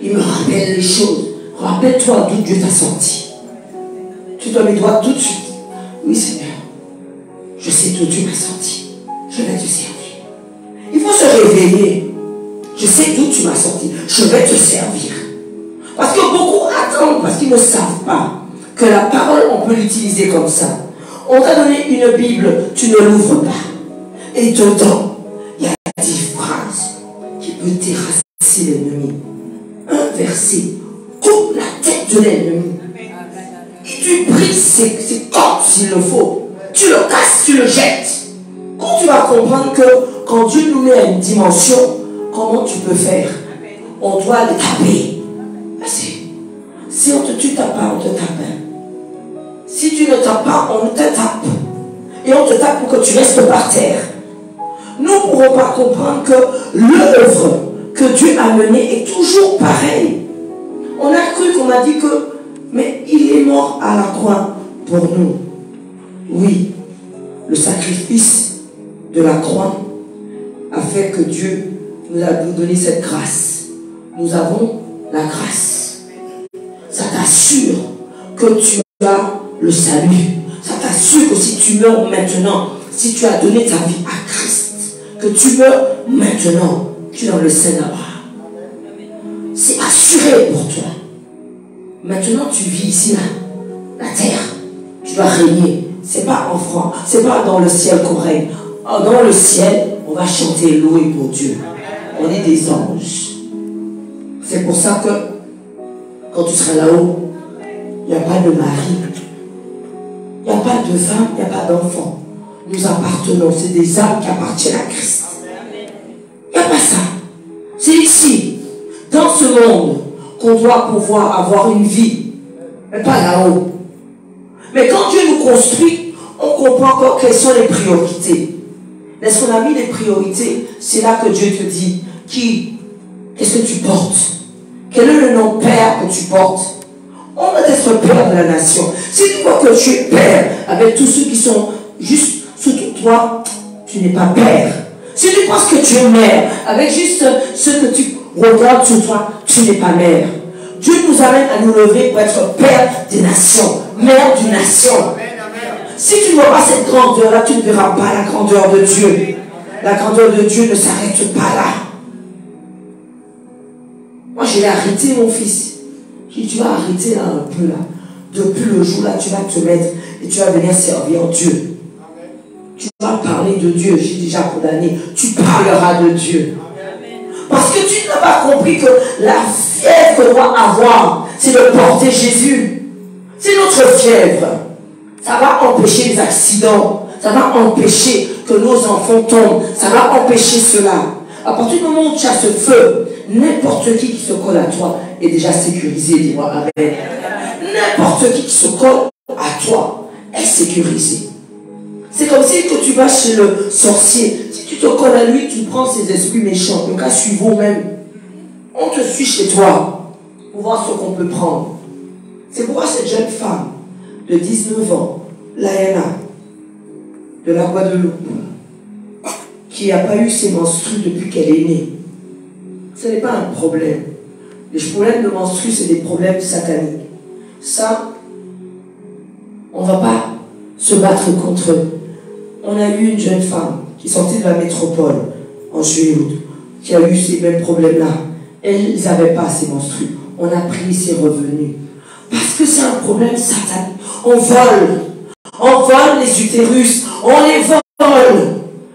il me rappelle les choses. Rappelle-toi d'où Dieu t'a sorti. Tu dois mes doigts tout de suite. Oui, Seigneur. Je sais d'où Dieu m'a sorti. Je vais te servir. Il faut se réveiller. Je sais d'où tu m'as sorti. Je vais te servir. Parce que beaucoup attendent, parce qu'ils ne savent pas que la parole, on peut l'utiliser comme ça. On t'a donné une Bible, tu ne l'ouvres pas. Et dedans, il y a 10 phrases qui peuvent terrasser l'ennemi. Un verset coupe la tête de l'ennemi. Et tu brises ses cordes s'il le faut. Tu le casses, tu le jettes. Quand tu vas comprendre que quand Dieu nous met à une dimension, comment tu peux faire? On doit le taper. Si on te tue, pas, on te tape. Si tu ne tapes pas, on te tape. Et on te tape pour que tu restes par terre. Nous ne pourrons pas comprendre que l'œuvre que Dieu a menée est toujours pareille. On a cru qu'on a dit que, mais il est mort à la croix pour nous. Oui, le sacrifice de la croix a fait que Dieu nous a donné cette grâce. Nous avons la grâce. Ça t'assure que tu as le salut. Ça t'assure que si tu meurs maintenant, si tu as donné ta vie à Christ, que tu meurs maintenant, tu es dans le sein d'Abraham. C'est assuré pour toi. Maintenant, tu vis ici, là, la terre. Tu dois régner. C'est pas en France, c'est pas dans le ciel qu'on règne. Dans le ciel, on va chanter louer pour Dieu. On est des anges. C'est pour ça que quand tu seras là-haut, il n'y a pas de mari, il n'y a pas de femme, il n'y a pas d'enfant. Nous appartenons, c'est des âmes qui appartiennent à Christ. Il n'y a pas ça. C'est ici, dans ce monde, qu'on doit pouvoir avoir une vie, mais pas là-haut. Mais quand Dieu nous construit, on comprend encore quelles sont les priorités. Est-ce qu'on a mis les priorités? C'est là que Dieu te dit, qu'est-ce que tu portes? Quel est le nom père que tu portes? On va être père de la nation. Si tu crois que tu es père avec tous ceux qui sont juste sous toi, tu n'es pas père. Si tu penses que tu es mère avec juste ceux que tu regardes sous toi, tu n'es pas mère. Dieu nous amène à nous lever pour être père des nations, mère d'une nation. Si tu ne vois pas cette grandeur-là, tu ne verras pas la grandeur de Dieu. La grandeur de Dieu ne s'arrête pas là. Moi, je l'ai arrêté, mon fils. J'ai dit, tu vas arrêter là un peu là. Depuis le jour là, tu vas te mettre et tu vas venir servir Dieu. Tu vas parler de Dieu. J'ai déjà condamné. Tu parleras de Dieu. Parce que tu n'as pas compris que la fièvre qu'on doit avoir, c'est de porter Jésus. C'est notre fièvre. Ça va empêcher les accidents. Ça va empêcher que nos enfants tombent. Ça va empêcher cela. À partir du moment où tu as ce feu, n'importe qui se colle à toi est déjà sécurisé. Dis-moi amen. N'importe qui se colle à toi est sécurisé. C'est comme si que tu vas chez le sorcier. Si tu te colles à lui, tu prends ses esprits méchants. Le cas suivant même. On te suit chez toi pour voir ce qu'on peut prendre. C'est pourquoi cette jeune femme de 19 ans, Laena, de la Guadeloupe, qui n'a pas eu ses menstrues depuis qu'elle est née, ce n'est pas un problème. Les problèmes de menstrues, c'est des problèmes sataniques. Ça, on ne va pas se battre contre eux. On a eu une jeune femme qui sortait de la métropole en juillet-août, qui a eu ces mêmes problèmes-là. Elles n'avaient pas ces menstrues. On a pris ses revenus. Parce que c'est un problème satanique. On vole les utérus, on les vole.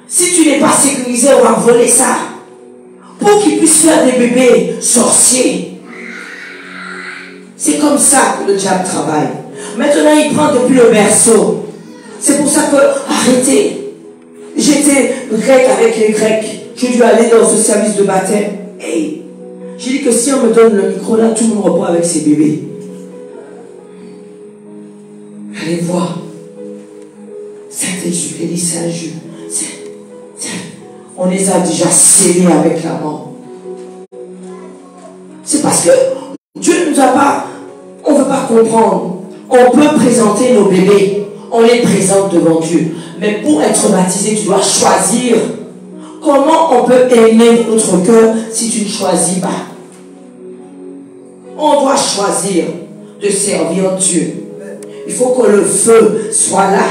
Si tu n'es pas sécurisé, on va voler ça. Pour qu'ils puissent faire des bébés sorciers. C'est comme ça que le diable travaille. Maintenant, il prend depuis le berceau. C'est pour ça que, arrêtez. J'étais grec avec les Grecs. J'ai dû aller dans ce service de baptême. Hey, j'ai dit que si on me donne le micro là, tout le monde reprend avec ses bébés. Allez voir. Saint-Exupéry, c'est un jeu. On les a déjà scellés avec la mort. C'est parce que Dieu ne nous a pas, on ne veut pas comprendre. On peut présenter nos bébés, on les présente devant Dieu. Mais pour être baptisé, tu dois choisir. Comment on peut aimer notre cœur si tu ne choisis pas? On doit choisir de servir Dieu. Il faut que le feu soit là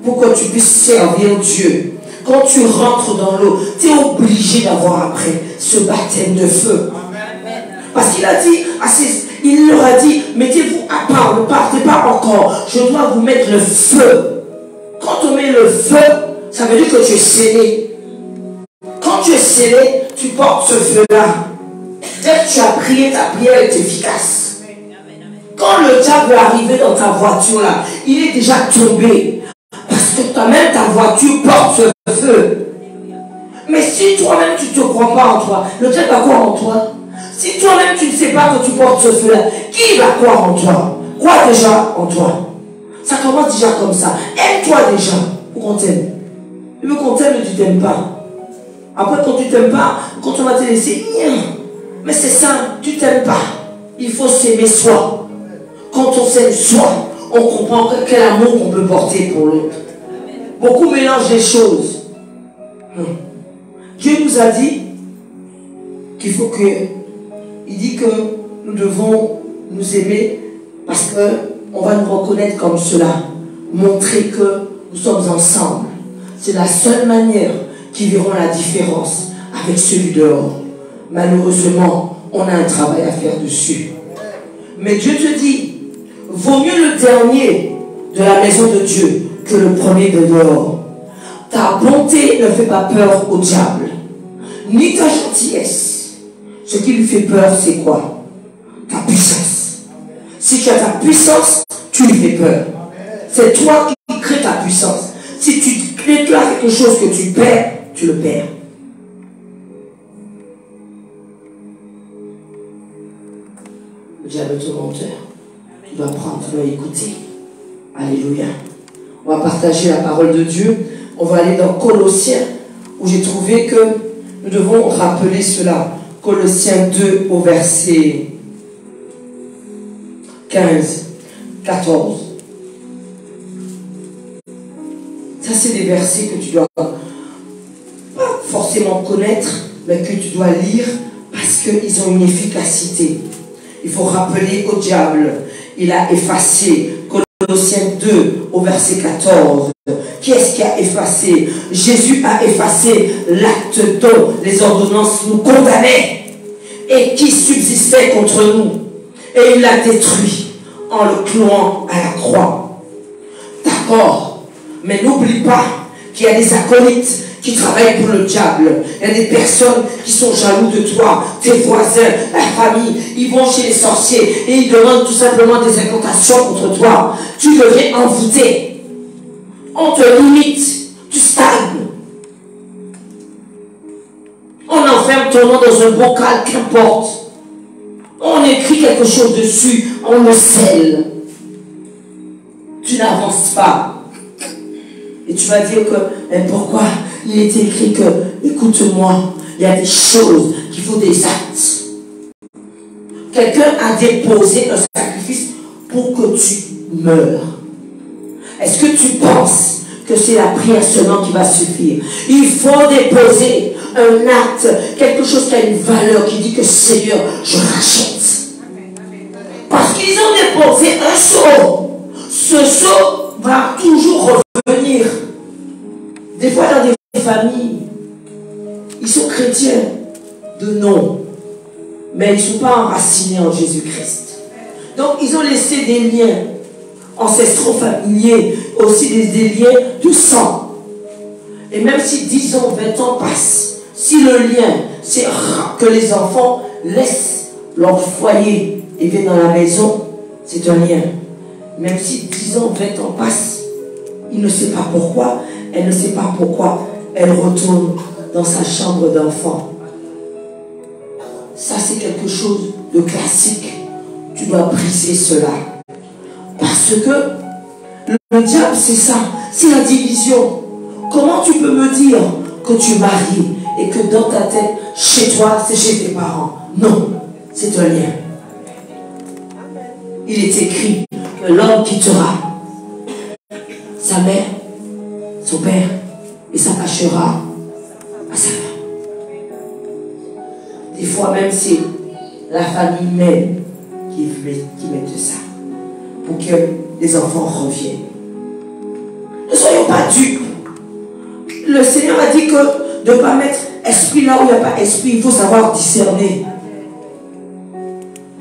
pour que tu puisses servir Dieu. quand tu rentres dans l'eau, tu es obligé d'avoir après ce baptême de feu. Parce qu'il a dit, il leur a dit, mettez-vous à part, ne partez pas encore, je dois vous mettre le feu. Quand on met le feu, ça veut dire que tu es scellé. Quand tu es scellé, tu portes ce feu-là. Dès que tu as prié, ta prière est efficace. Quand le diable est arrivé dans ta voiture là, il est déjà tombé. Parce que toi-même, ta voiture porte ce feu. Mais si toi-même, tu ne te crois pas en toi, le diable va croire en toi. Si toi-même, tu ne sais pas que tu portes ce feu-là, qui va croire en toi? Crois déjà en toi. Ça commence déjà comme ça. Aime-toi déjà pour qu'on t'aime. Tu veux qu'on t'aime, mais tu t'aimes pas. Après, quand tu t'aimes pas, quand on va te laisser, mais c'est ça, tu t'aimes pas. Il faut s'aimer soi. Quand on s'aime soi, on comprend quel amour on peut porter pour l'autre. Beaucoup mélangent les choses. Dieu nous a dit qu'il faut que... Il dit que nous devons nous aimer parce qu'on va nous reconnaître comme cela. Montrer que nous sommes ensemble. C'est la seule manière qui verront la différence avec celui dehors. Malheureusement, on a un travail à faire dessus. Mais Dieu te dit, vaut mieux le dernier de la maison de Dieu que le premier de dehors. Ta bonté ne fait pas peur au diable, ni ta gentillesse. Ce qui lui fait peur, c'est quoi? Ta puissance. Si tu as ta puissance, tu lui fais peur. C'est toi qui crée ta puissance. Si tu déclares quelque chose que tu perds, tu le perds. Le diable est ton menteur. Tu dois prendre, tu dois écouter. Alléluia. On va partager la parole de Dieu. On va aller dans Colossiens, où j'ai trouvé que nous devons rappeler cela. Colossiens 2 au verset 15, 14. Ça, c'est des versets que tu dois pas forcément connaître, mais que tu dois lire parce qu'ils ont une efficacité. Il faut rappeler au diable, il a effacé. Colossiens 2 au verset 14. Qui est-ce qui a effacé? Jésus a effacé l'acte dont les ordonnances nous condamnaient et qui subsistait contre nous. Et il l'a détruit en le clouant à la croix. D'accord. Mais n'oublie pas qu'il y a des acolytes qui travaillent pour le diable. Il y a des personnes qui sont jaloux de toi, tes voisins, la famille. Ils vont chez les sorciers et ils demandent tout simplement des incantations contre toi. Tu deviens envoûté. On te limite. Tu stagnes. On enferme ton nom dans un bocal, qu'importe. On écrit quelque chose dessus, on le scelle. Tu n'avances pas. Et tu vas dire que, mais pourquoi il est écrit que, écoute-moi, il y a des choses qu'il faut des actes. Quelqu'un a déposé un sacrifice pour que tu meurs. Est-ce que tu penses que c'est la prière seulement qui va suffire? Il faut déposer un acte, quelque chose qui a une valeur, qui dit que Seigneur, je rachète. Parce qu'ils ont déposé un sceau. Ce sceau va toujours revenir. Des fois dans des familles, ils sont chrétiens de nom, mais ils ne sont pas enracinés en Jésus-Christ. Donc ils ont laissé des liens ancestraux familiers, aussi des liens de sang. Et même si 10 ans, 20 ans passent, si le lien, c'est que les enfants laissent leur foyer et viennent dans la maison, c'est un lien. Même si 10 ans, 20 ans passent, il ne sait pas pourquoi, elle ne sait pas pourquoi, elle retourne dans sa chambre d'enfant. Ça, c'est quelque chose de classique. Tu dois briser cela. Parce que le diable, c'est ça. C'est la division. Comment tu peux me dire que tu maries et que dans ta tête, chez toi, c'est chez tes parents? Non, c'est un lien. Il est écrit que l'homme quittera sa mère, son père, et s'attachera à sa femme. Des fois même, c'est la famille même qui met ça pour que les enfants reviennent. Ne soyons pas dupes. le Seigneur a dit que de ne pas mettre esprit là où il n'y a pas esprit, il faut savoir discerner.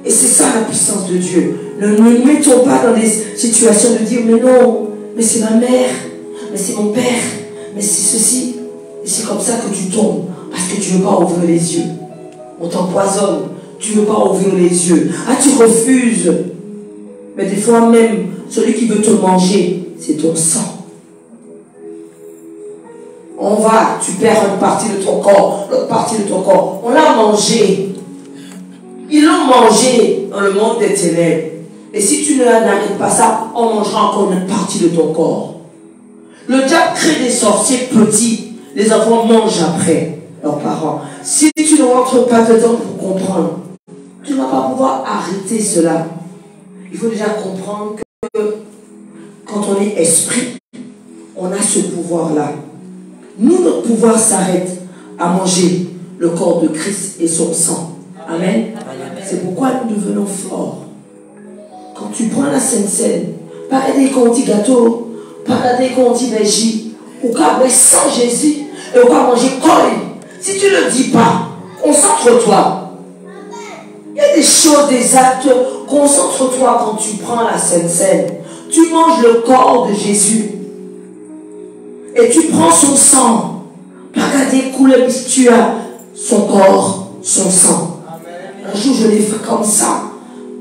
Et c'est ça la puissance de Dieu. Ne nous mettons pas dans des situations de dire, mais non, mais c'est ma mère, mais c'est mon père, mais c'est ceci. Et c'est comme ça que tu tombes, parce que tu ne veux pas ouvrir les yeux. On t'empoisonne, tu ne veux pas ouvrir les yeux. Ah, tu refuses. Mais des fois même, celui qui veut te manger, c'est ton sang. On va, tu perds une partie de ton corps, l'autre partie de ton corps. On l'a mangé. Ils l'ont mangé dans le monde des ténèbres. Et si tu n'arrêtes pas ça, on mangera encore une partie de ton corps. Le diable crée des sorciers petits. Les enfants mangent après leurs parents. Si tu ne rentres pas dedans pour comprendre, tu ne vas pas pouvoir arrêter cela. Il faut déjà comprendre que quand on est esprit, on a ce pouvoir-là. Nous, notre pouvoir s'arrête à manger le corps de Christ et son sang. Amen. C'est pourquoi nous devenons forts. Quand tu prends la Sainte Seine, pas aider qu'on dit gâteau, pas aider qu'on dit magie, ou qu'à sans Jésus, et ou qu'à manger colle. Si tu ne le dis pas, concentre-toi. Il y a des choses, des actes, concentre-toi quand tu prends la Sainte Seine. Tu manges le corps de Jésus. Et tu prends son sang. Pas regarder couler, puisque tu as son corps, son sang. Un jour, je l'ai fait comme ça.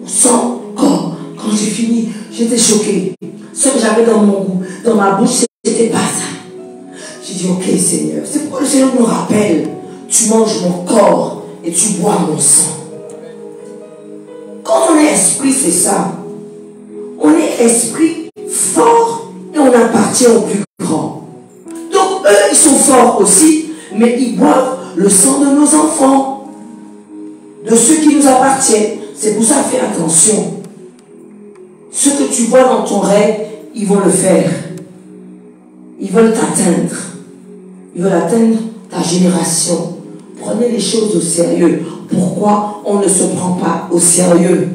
Son corps. Quand j'ai fini, j'étais choquée. Ce que j'avais dans mon goût, dans ma bouche, c'était pas ça. J'ai dit, ok Seigneur. C'est pourquoi le Seigneur nous rappelle. Tu manges mon corps et tu bois mon sang. Quand on est esprit, c'est ça. On est esprit fort et on appartient au plus grand. Donc eux, ils sont forts aussi, mais ils boivent le sang de nos enfants, de ceux qui nous appartiennent. C'est pour ça, fais attention. Ce que tu vois dans ton rêve, ils vont le faire. Ils veulent t'atteindre. Ils veulent atteindre ta génération. Prenez les choses au sérieux. Pourquoi on ne se prend pas au sérieux?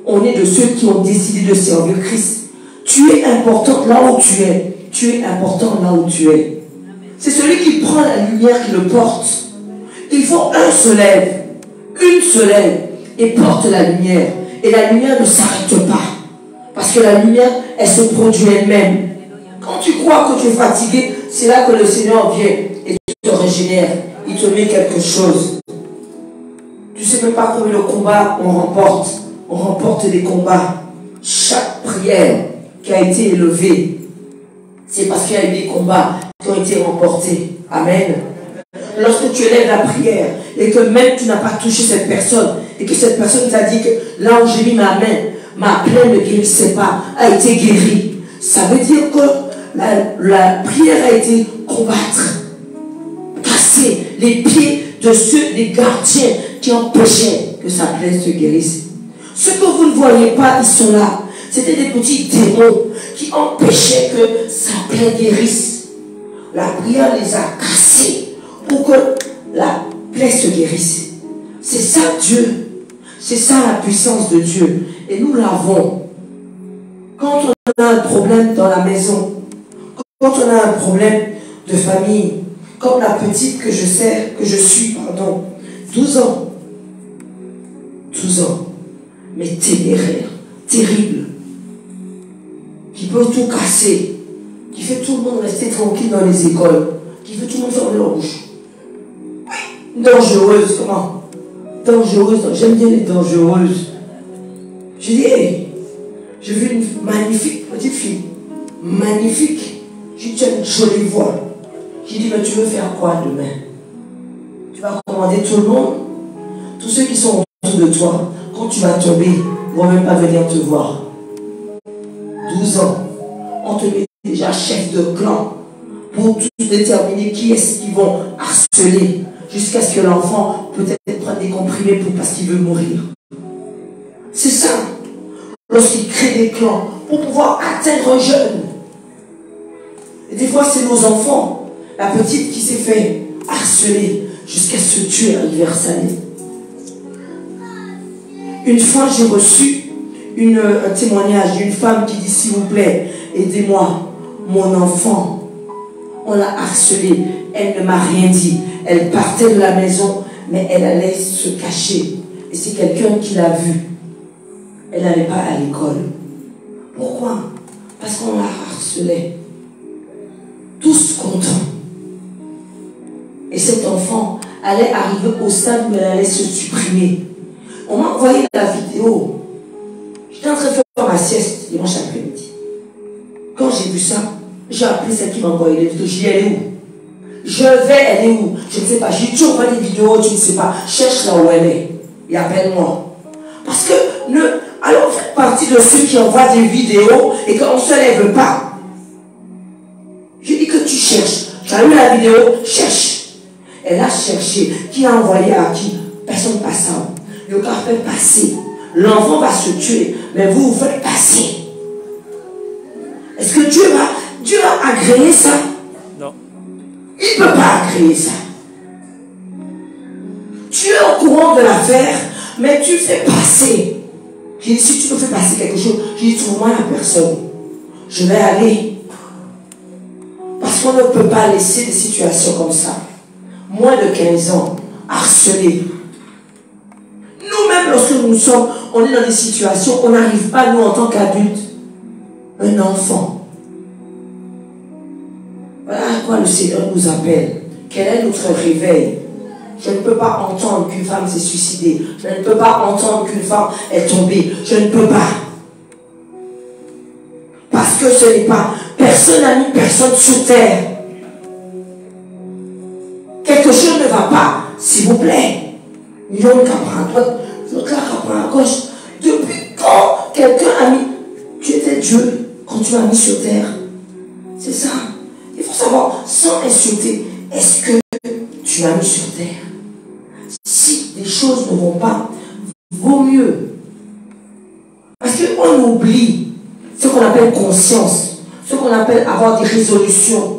On est de ceux qui ont décidé de servir Christ. Tu es important là où tu es. Tu es important là où tu es. C'est celui qui prend la lumière qui le porte. Il faut un se lève, une se lève et porte la lumière. Et la lumière ne s'arrête pas. Parce que la lumière, elle se produit elle-même. Quand tu crois que tu es fatigué, c'est là que le Seigneur vient et te régénère. Il te met quelque chose. Tu ne sais même pas combien de combats on remporte. On remporte des combats. Chaque prière qui a été élevée, c'est parce qu'il y a eu des combats qui ont été remportés. Amen. Lorsque tu élèves la prière et que même tu n'as pas touché cette personne et que cette personne t'a dit que là où j'ai mis ma main, ma plaie ne guérissait pas, a été guérie. Ça veut dire que la prière a été combattre, casser les pieds de ceux, des gardiens qui empêchaient que sa plaie se guérisse. Ceux que vous ne voyez pas, ils sont là. C'était des petits démons qui empêchaient que sa plaie guérisse. La prière les a cassés pour que la plaie se guérisse. C'est ça Dieu. C'est ça la puissance de Dieu. Et nous l'avons. Quand on a un problème dans la maison, quand on a un problème de famille, comme la petite que je suis, 12 ans. 12 ans. Mais téméraire, terrible. Qui peut tout casser. Qui fait tout le monde rester tranquille dans les écoles. Qui fait tout le monde fermer leur bouche. Dangereuse, comment? Dangereuse, j'aime bien les dangereuses. J'ai dit, hey, j'ai vu une magnifique petite fille. Magnifique. J'ai dit, tu as une jolie voix. J'ai dit, mais tu veux faire quoi demain? Tu vas commander tout le monde? Tous ceux qui sont autour de toi, quand tu vas tomber, ils ne vont même pas venir te voir. 12 ans. On te met déjà chef de clan pour tout déterminer qui est-ce qu'ils vont harceler jusqu'à ce que l'enfant peut-être prenne des comprimés parce qu'il veut mourir. C'est ça. Lorsqu'ils créent des clans pour pouvoir atteindre un jeune. Et des fois, c'est nos enfants. La petite qui s'est fait harceler jusqu'à se tuer à River-Salé. Une fois, j'ai reçu un témoignage d'une femme qui dit, s'il vous plaît, aidez-moi, mon enfant On l'a harcelée. Elle ne m'a rien dit. Elle partait de la maison, mais elle allait se cacher. Et c'est quelqu'un qui l'a vue. Elle n'allait pas à l'école. Pourquoi? Parce qu'on la harcelait. Tous contents. Et cet enfant allait arriver au stade où elle allait se supprimer. On m'a envoyé la vidéo. J'étais en train de faire ma sieste dimanche après-midi. Quand j'ai vu ça, j'ai appelé celle qui m'a envoyé les vidéos. J'ai dit, elle est où? Je vais, elle est où? Je ne sais pas. J'ai dit, tu envoies des vidéos, tu ne sais pas. Cherche là où elle est. Et appelle-moi. Parce que, alors vous faites partie de ceux qui envoient des vidéos et qu'on ne se lève pas. Je dis que tu cherches. Tu as eu la vidéo, cherche. Elle a cherché. Qui a envoyé à qui? Personne ne passe ça. Le gars fait passer. L'enfant va se tuer, mais vous faites passer. Est-ce que Dieu va agréer ça? Non. Il ne peut pas agréer ça. Tu es au courant de l'affaire, mais tu fais passer. J'ai dit, si tu me fais passer quelque chose, j'ai dit, trouve-moi la personne. Je vais aller. Parce qu'on ne peut pas laisser des situations comme ça. Moins de 15 ans, harcelés. Nous-mêmes, lorsque on est dans des situations, on n'arrive pas, nous, en tant qu'adultes, un enfant. Voilà à quoi le Seigneur nous appelle. Quel est notre réveil? Je ne peux pas entendre qu'une femme s'est suicidée. Je ne peux pas entendre qu'une femme est tombée. Je ne peux pas. Parce que ce n'est pas... Personne n'a mis personne sous terre. Quelque chose ne va pas. S'il vous plaît. Il y a un capra à droite, l'autre capra à gauche. Depuis quand quelqu'un a mis... Tu étais Dieu quand tu m'as mis sur terre. C'est ça. Il faut savoir, sans insulter, est-ce que tu m'as mis sur terre? Si les choses ne vont pas, vaut mieux. Parce qu'on oublie ce qu'on appelle conscience, ce qu'on appelle avoir des résolutions.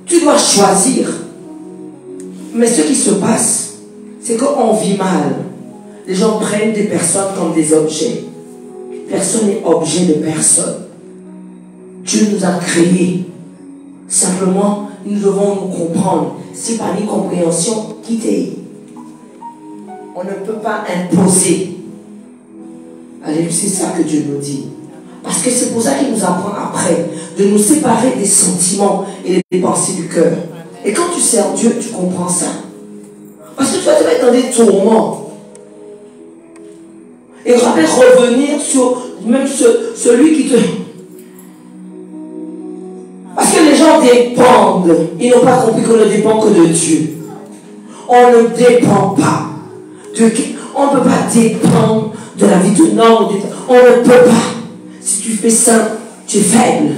Tu dois choisir. Mais ce qui se passe, c'est qu'on vit mal. Les gens prennent des personnes comme des objets. Personne n'est objet de personne. Dieu nous a créés. Simplement, nous devons nous comprendre. C'est par l'incompréhension qui t'est. On ne peut pas imposer. Alléluia, c'est ça que Dieu nous dit. Parce que c'est pour ça qu'il nous apprend après de nous séparer des sentiments et des pensées du cœur. Et quand tu sers Dieu, tu comprends ça. Parce que tu vas te mettre dans des tourments. Et rappelle revenir sur même celui qui te... Parce que les gens dépendent. Ils n'ont pas compris qu'on ne dépend que de Dieu. On ne dépend pas de qui. On ne peut pas dépendre de la vie de l'homme. On ne peut pas. Si tu fais ça, tu es faible.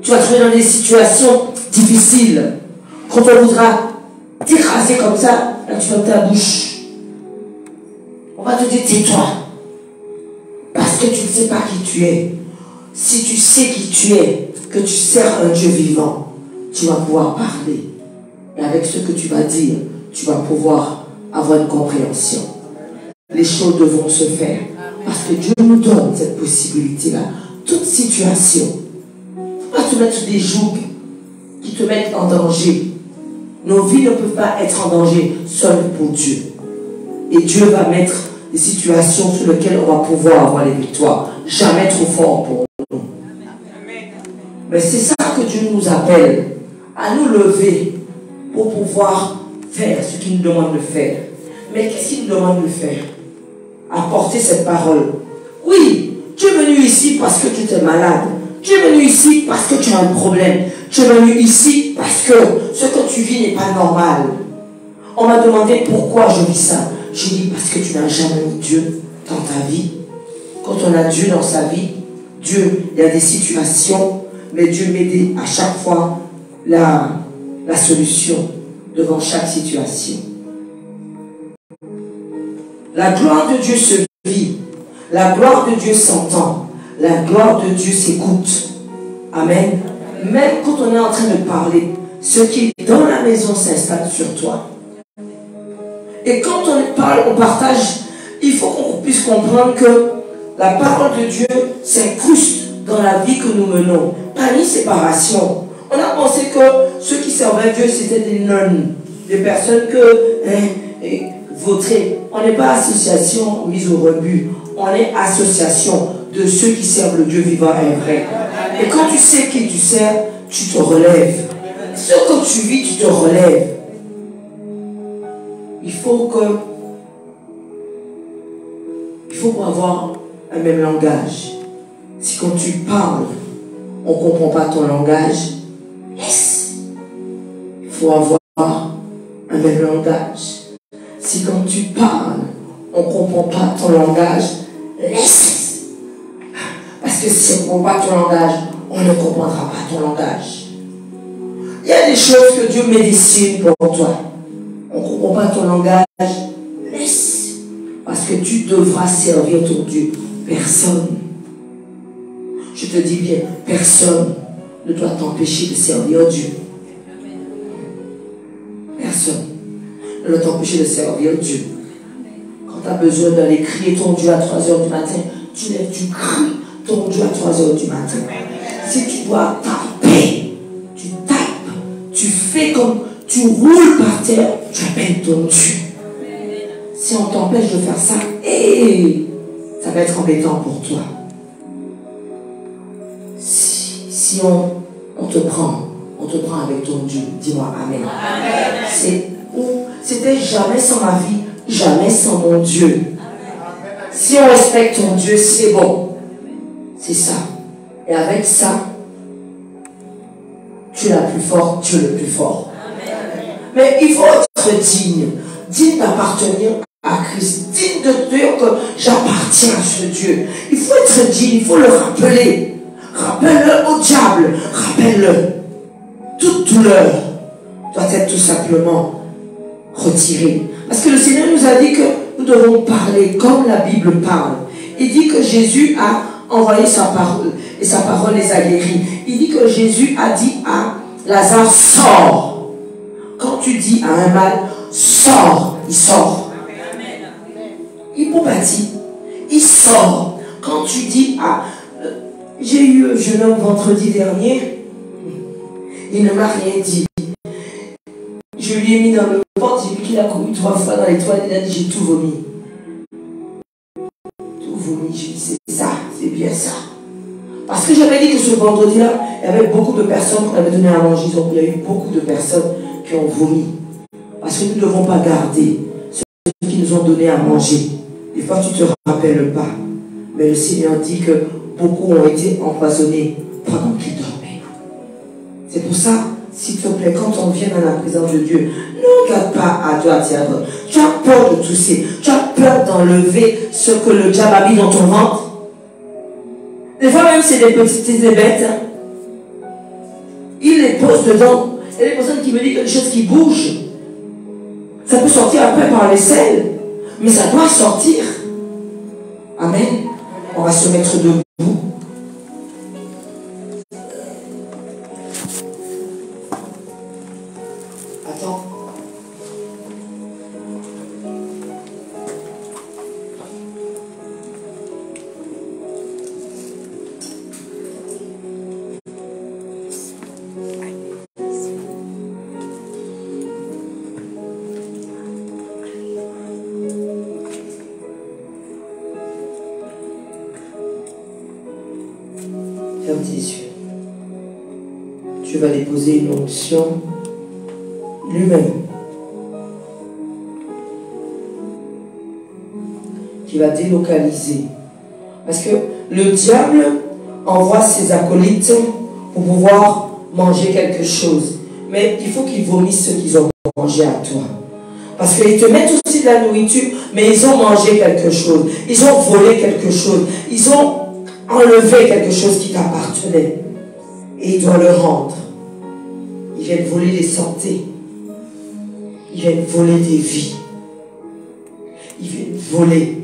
Tu vas te trouver dans des situations difficiles. Quand on voudra t'écraser comme ça, là tu fermes ta bouche. On va te dire tais-toi. Parce que tu ne sais pas qui tu es. Si tu sais qui tu es, que tu sers un Dieu vivant, tu vas pouvoir parler. Et avec ce que tu vas dire, tu vas pouvoir avoir une compréhension. Les choses devront se faire. Parce que Dieu nous donne cette possibilité-là. Toute situation. Il ne faut pas te mettre des jougs qui te mettent en danger. Nos vies ne peuvent pas être en danger seules pour Dieu. Et Dieu va mettre des situations sur lesquelles on va pouvoir avoir les victoires. Jamais trop fort pour nous. Mais c'est ça que Dieu nous appelle. À nous lever pour pouvoir faire ce qu'il nous demande de faire. Mais qu'est-ce qu'il nous demande de faire? Apporter cette parole. Oui, tu es venu ici parce que tu es malade. Tu es venu ici parce que tu as un problème. Tu es venu ici parce que ce que tu vis n'est pas normal. On m'a demandé pourquoi je vis ça. Je dis parce que tu n'as jamais eu Dieu dans ta vie. Quand on a Dieu dans sa vie, Dieu, il y a des situations, mais Dieu m'aide à chaque fois la solution devant chaque situation. La gloire de Dieu se vit. La gloire de Dieu s'entend. La gloire de Dieu s'écoute. Amen. Même quand on est en train de parler, ce qui est dans la maison s'installe sur toi. Et quand on parle, on partage, il faut qu'on puisse comprendre que la parole de Dieu s'incruste dans la vie que nous menons. Pas ni séparation. On On a pensé que ceux qui servaient Dieu, c'était des nonnes, des personnes que vautrées. On n'est pas association mise au rebut. On est association de ceux qui servent le Dieu vivant et vrai. Et quand tu sais qui tu sers, tu te relèves. Ce que tu vis, tu te relèves. Il faut avoir un même langage. Si quand tu parles, on ne comprend pas ton langage, laisse. Il faut avoir un même langage. Si quand tu parles, on ne comprend pas ton langage, laisse. Parce que si on ne comprend pas ton langage, on ne comprendra pas ton langage. Il y a des choses que Dieu médecine pour toi. On ne comprend pas ton langage, laisse. Parce que tu devras servir ton Dieu. Personne, je te dis bien, personne ne doit t'empêcher de servir Dieu. Personne ne doit t'empêcher de servir Dieu. Quand tu as besoin d'aller crier ton Dieu à 3 h du matin, tu cries ton Dieu à 3 h du matin. Si tu dois taper, tu tapes, tu fais comme, tu roules par terre, tu appelles ton Dieu. Si on t'empêche de faire ça, ça va être embêtant pour toi. Si on te prend avec ton Dieu. Dis-moi Amen. C'était jamais sans ma vie, jamais sans mon Dieu. Si on respecte ton Dieu, c'est bon. C'est ça. Et avec ça, tu es la plus forte, tu es le plus fort. Mais il faut être digne d'appartenir à Christ, digne de dire que j'appartiens à ce Dieu. Il faut être digne, il faut le rappeler. Rappelle-le au diable, rappelle-le. Toute douleur doit être tout simplement retirée. Parce que le Seigneur nous a dit que nous devons parler comme la Bible parle. Il dit que Jésus a envoyé sa parole et sa parole les a guéris. Il dit que Jésus a dit à Lazare, sors. Quand tu dis à un mal, sors, il sort. Hypopathie, il sort. Quand tu dis à... J'ai eu un jeune homme vendredi dernier, il ne m'a rien dit. Je lui ai mis dans le ventre, j'ai vu qu'il a couru 3 fois dans les toilettes, il a dit j'ai tout vomi. Tout vomi, j'ai dit c'est ça, c'est bien ça. Parce que j'avais dit que ce vendredi-là, il y avait beaucoup de personnes qu'on avait donné à manger, donc il y a eu beaucoup de personnes qui ont vomi. Parce que nous ne devons pas garder ceux qui nous ont donné à manger. Des fois tu ne te rappelles pas. Mais le Seigneur dit que beaucoup ont été empoisonnés pendant qu'ils dormaient. C'est pour ça, s'il te plaît, quand on vient dans la présence de Dieu, ne regarde pas à droite et à gauche. Tu as peur de tousser. Tu as peur d'enlever ce que le diable a mis dans ton ventre. Des fois même, c'est des petites bêtes. Hein. Il les pose dedans. Il y a des personnes qui me disent quelque chose qui bouge. Ça peut sortir après par les selles. Mais ça doit sortir. Amen. On va se mettre debout. Attends. Ferme tes yeux. Tu vas déposer une onction lui-même qui va délocaliser. Parce que le diable envoie ses acolytes pour pouvoir manger quelque chose. Mais il faut qu'ils vomissent ce qu'ils ont mangé à toi. Parce qu'ils te mettent aussi de la nourriture, mais ils ont mangé quelque chose. Ils ont volé quelque chose. Ils ont enlevé quelque chose qui t'appartenait. Et ils doivent le rendre. Ils viennent voler des santé. Ils viennent voler des vies. Ils viennent voler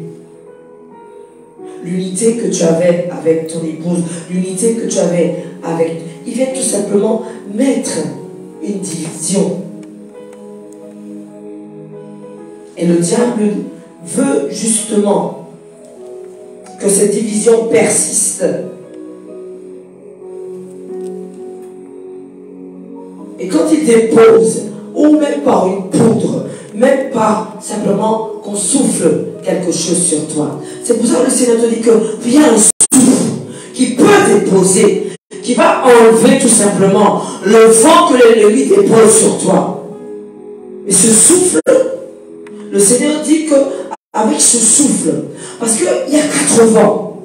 l'unité que tu avais avec ton épouse, l'unité que tu avais avec... Ils viennent tout simplement mettre une division. Et le diable veut justement que cette division persiste. Et quand il dépose, ou même par une poudre, même par simplement qu'on souffle quelque chose sur toi. C'est pour ça que le Seigneur te dit que vient un souffle qui peut déposer, qui va enlever tout simplement le vent que l'ennemi dépose sur toi. Et ce souffle, le Seigneur dit que avec ce souffle, parce qu'il y a 4 vents.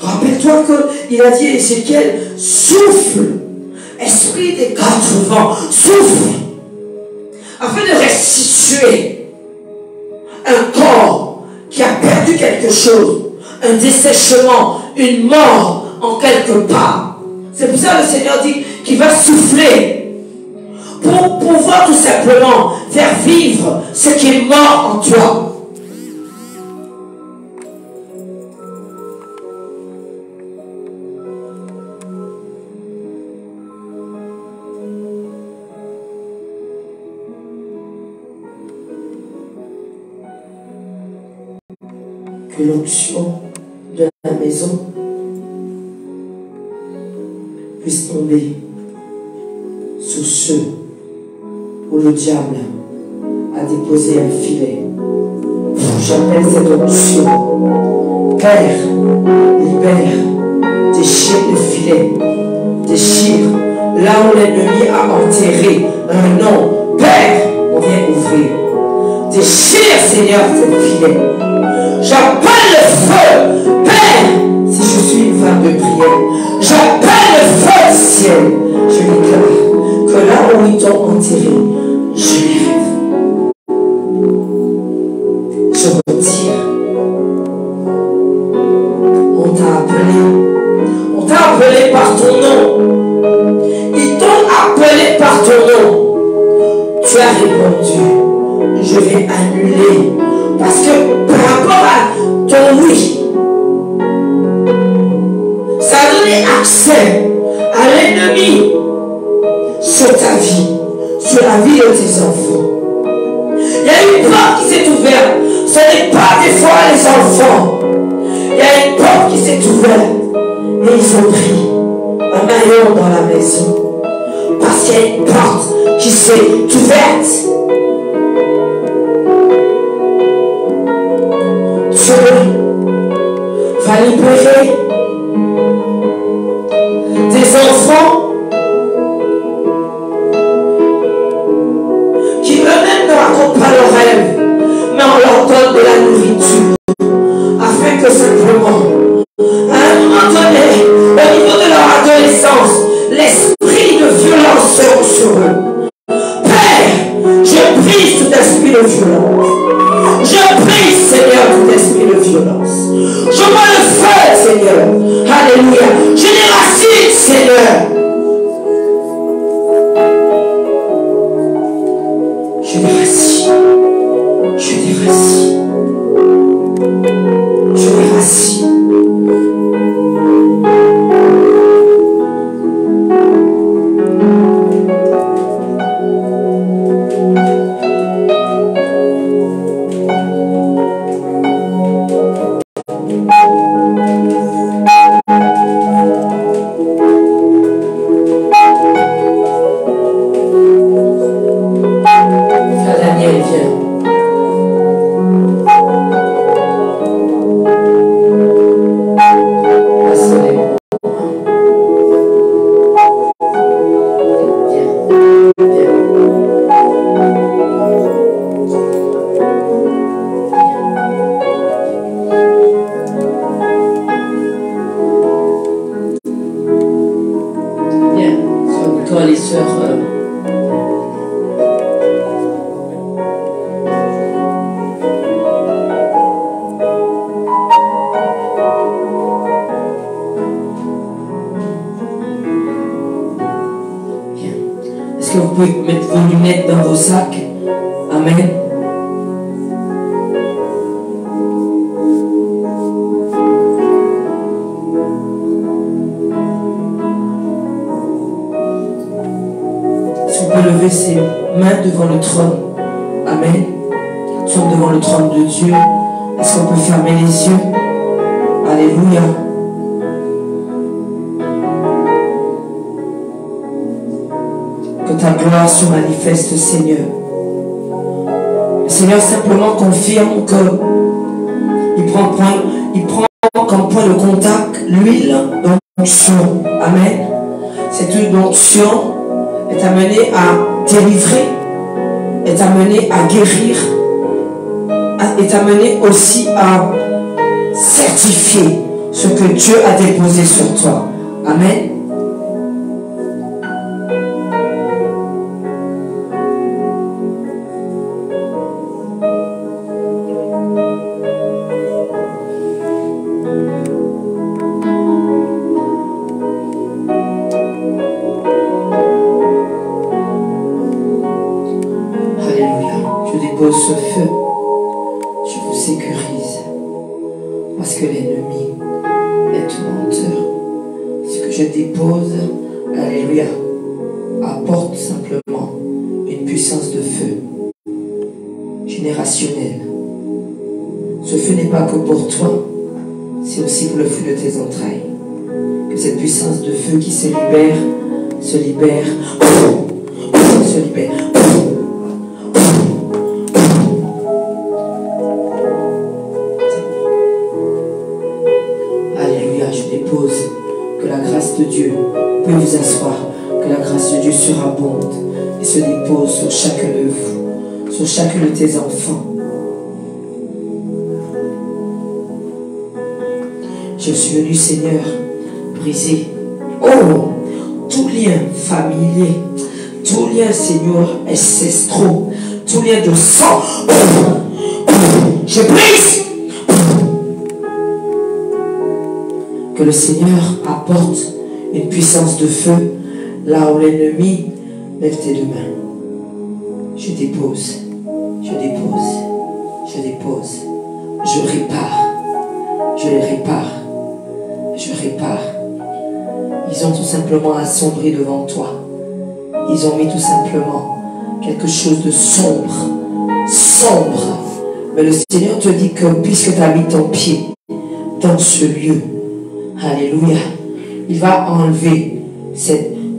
Rappelle-toi qu'il a dit à Ézéchiel, souffle, esprit des 4 vents, souffle, afin de restituer un corps qui a perdu quelque chose, un dessèchement, une mort en quelque part. C'est pour ça que le Seigneur dit qu'il va souffler pour pouvoir tout simplement faire vivre ce qui est mort en toi. Que l'onction de la maison puisse tomber sur ceux où le diable a déposé un filet. J'appelle cette onction. Père, libère, déchire le filet, déchire là où l'ennemi a enterré un nom. Père, on vient ouvrir. Déchire, Seigneur, ce filet. J'appelle le feu, Père, si je suis une femme de prière. J'appelle le feu du ciel. Je déclare que là où ils t'ont enterré, je lève. Je retire. On t'a appelé. On t'a appelé par ton nom. Ils t'ont appelé par ton nom. Tu as répondu. Je vais annuler. Parce que par rapport à ton oui, ça a donné accès à l'ennemi sur ta vie, sur la vie de tes enfants. Il y a une porte qui s'est ouverte. Ce n'est pas des fois les enfants. Il y a une porte qui s'est ouverte. Et ils ont pris un maillot dans la maison. Parce qu'il y a une porte qui s'est ouverte. Dieu va libérer des enfants qui eux-mêmes ne racontent pas leurs rêves, mais on leur donne de la nourriture afin que simplement, à un moment donné, au niveau de leur adolescence, l'esprit de violence sera sur eux. Père, je brise tout esprit de violence. Je prie, Seigneur, tout esprit de violence. Je vois le feu, Seigneur. Alléluia. Je déracine, Seigneur. Je déracine. Je déracine. Je déracine. Est-ce que vous pouvez mettre vos lunettes dans vos sacs? Amen. Est-ce que vous pouvez lever ses mains devant le trône? Amen. Nous sommes devant le trône de Dieu. Est-ce qu'on peut fermer les yeux? Alléluia. ta gloire se manifeste, Seigneur. Le Seigneur simplement confirme que il prend comme point de contact l'huile d'onction. Amen. Cette huile d'onction est amenée à délivrer, est amenée à guérir, est amenée aussi à certifier ce que Dieu a déposé sur toi. Amen. Ce feu, je vous sécurise, parce que l'ennemi est menteur. Ce que je dépose, alléluia, apporte simplement une puissance de feu générationnelle. Ce feu n'est pas que pour toi, c'est aussi pour le fruit de tes entrailles. Que cette puissance de feu qui se libère, se libère, se libère. Que la grâce de Dieu peut vous asseoir, que la grâce de Dieu surabonde et se dépose sur chacun de vous, sur chacun de tes enfants. Je suis venu, Seigneur, briser, tout lien familier, tout lien, Seigneur, ancestraux, tout lien de sang. Je brise. Que le Seigneur apporte une puissance de feu là où l'ennemi lève tes deux mains. Je dépose, je dépose, je dépose, je répare, je les répare, je répare. Ils ont tout simplement assombri devant toi. Ils ont mis tout simplement quelque chose de sombre, sombre. Mais le Seigneur te dit que puisque tu as mis ton pied dans ce lieu, alléluia, il va enlever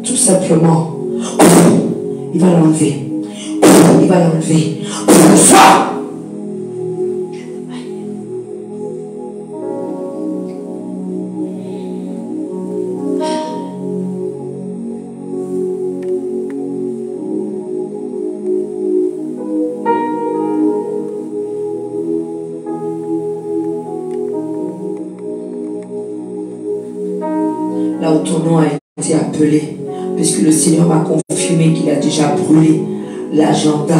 tout simplement, il va l'enlever, il va l'enlever. Sois. Là où ton nom a été appelé, puisque le Seigneur m'a confirmé qu'il a déjà brûlé l'agenda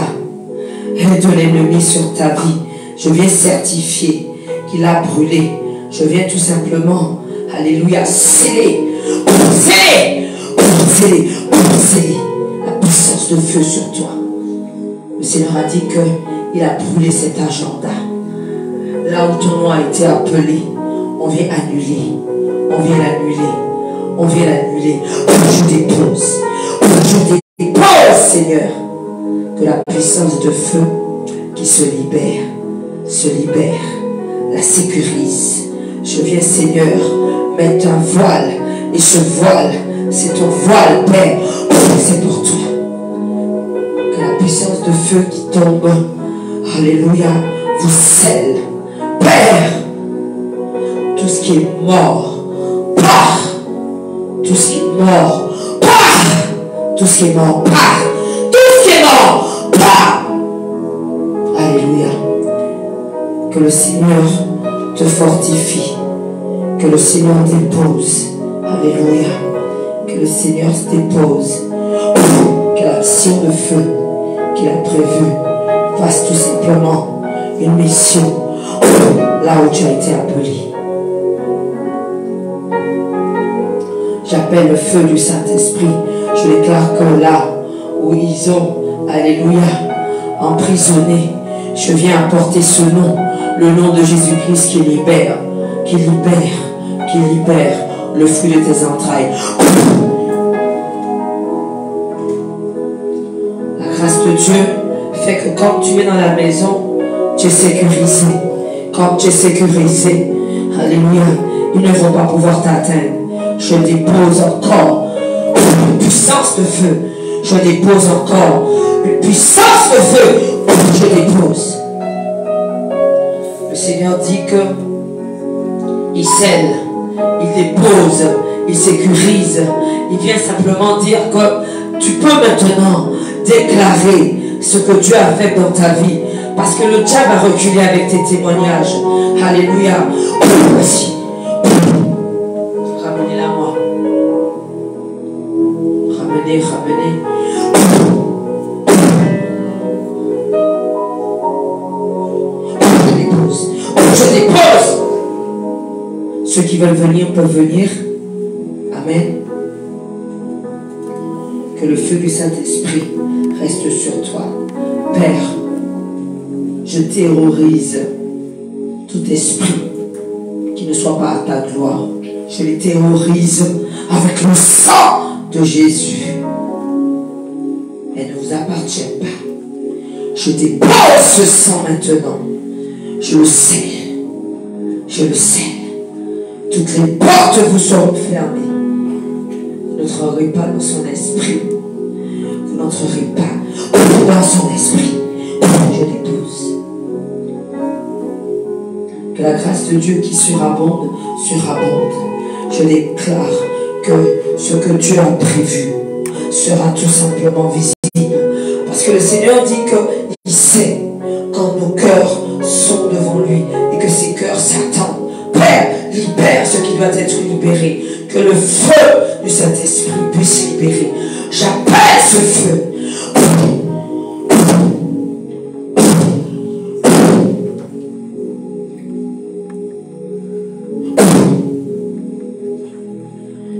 de l'ennemi sur ta vie. Je viens certifier qu'il a brûlé. Je viens tout simplement, alléluia, sceller la puissance de feu sur toi. Le Seigneur a dit qu'il a brûlé cet agenda. Là où ton nom a été appelé, on vient annuler, on vient l'annuler. On vient l'annuler. Je dépose, Seigneur, que la puissance de feu qui se libère, la sécurise. Je viens, Seigneur, mettre un voile, et ce voile, c'est ton voile, Père, c'est pour toi. Que la puissance de feu qui tombe, alléluia, vous scelle, Père, tout ce qui est mort, part. Tout ce qui est mort, part. Tout ce qui est mort, part. Tout ce qui est mort, part. Alléluia. Que le Seigneur te fortifie. Que le Seigneur dépose. Alléluia. Que le Seigneur se dépose. Que l'action de feu qu'il a prévue fasse tout simplement une mission là où tu as été appelé. J'appelle le feu du Saint-Esprit. Je déclare que là où ils ont, alléluia, emprisonné, je viens apporter ce nom, le nom de Jésus-Christ qui libère, le fruit de tes entrailles. La grâce de Dieu fait que quand tu es dans la maison, tu es sécurisé. Quand tu es sécurisé, alléluia, ils ne vont pas pouvoir t'atteindre. Je dépose encore une puissance de feu, je dépose encore une puissance de feu, je dépose. Le Seigneur dit que il scelle, il dépose, il sécurise. Il vient simplement dire que tu peux maintenant déclarer ce que Dieu a fait dans ta vie. Parce que le diable a reculé avec tes témoignages. Alléluia. Voici. Ramenez-la moi. Ramenez. Je dépose. Ceux qui veulent venir peuvent venir. Amen. Que le feu du Saint-Esprit reste sur toi. Père, je terrorise tout esprit qui ne soit pas à ta gloire. Je les terrorise avec le sang de Jésus. Elle ne vous appartient pas. Je dépose ce sang maintenant. Je le sais. Je le sais. Toutes les portes vous seront fermées. Vous n'entrerez pas dans son esprit. Vous n'entrerez pas dans son esprit. Je dépose. Que la grâce de Dieu qui surabonde, je déclare que ce que Dieu a prévu sera tout simplement visible. Parce que le Seigneur dit qu'il sait quand nos cœurs sont devant lui et que ces cœurs s'attendent. Père, libère ce qui doit être libéré. Que le feu du Saint-Esprit puisse libérer. J'appelle ce feu.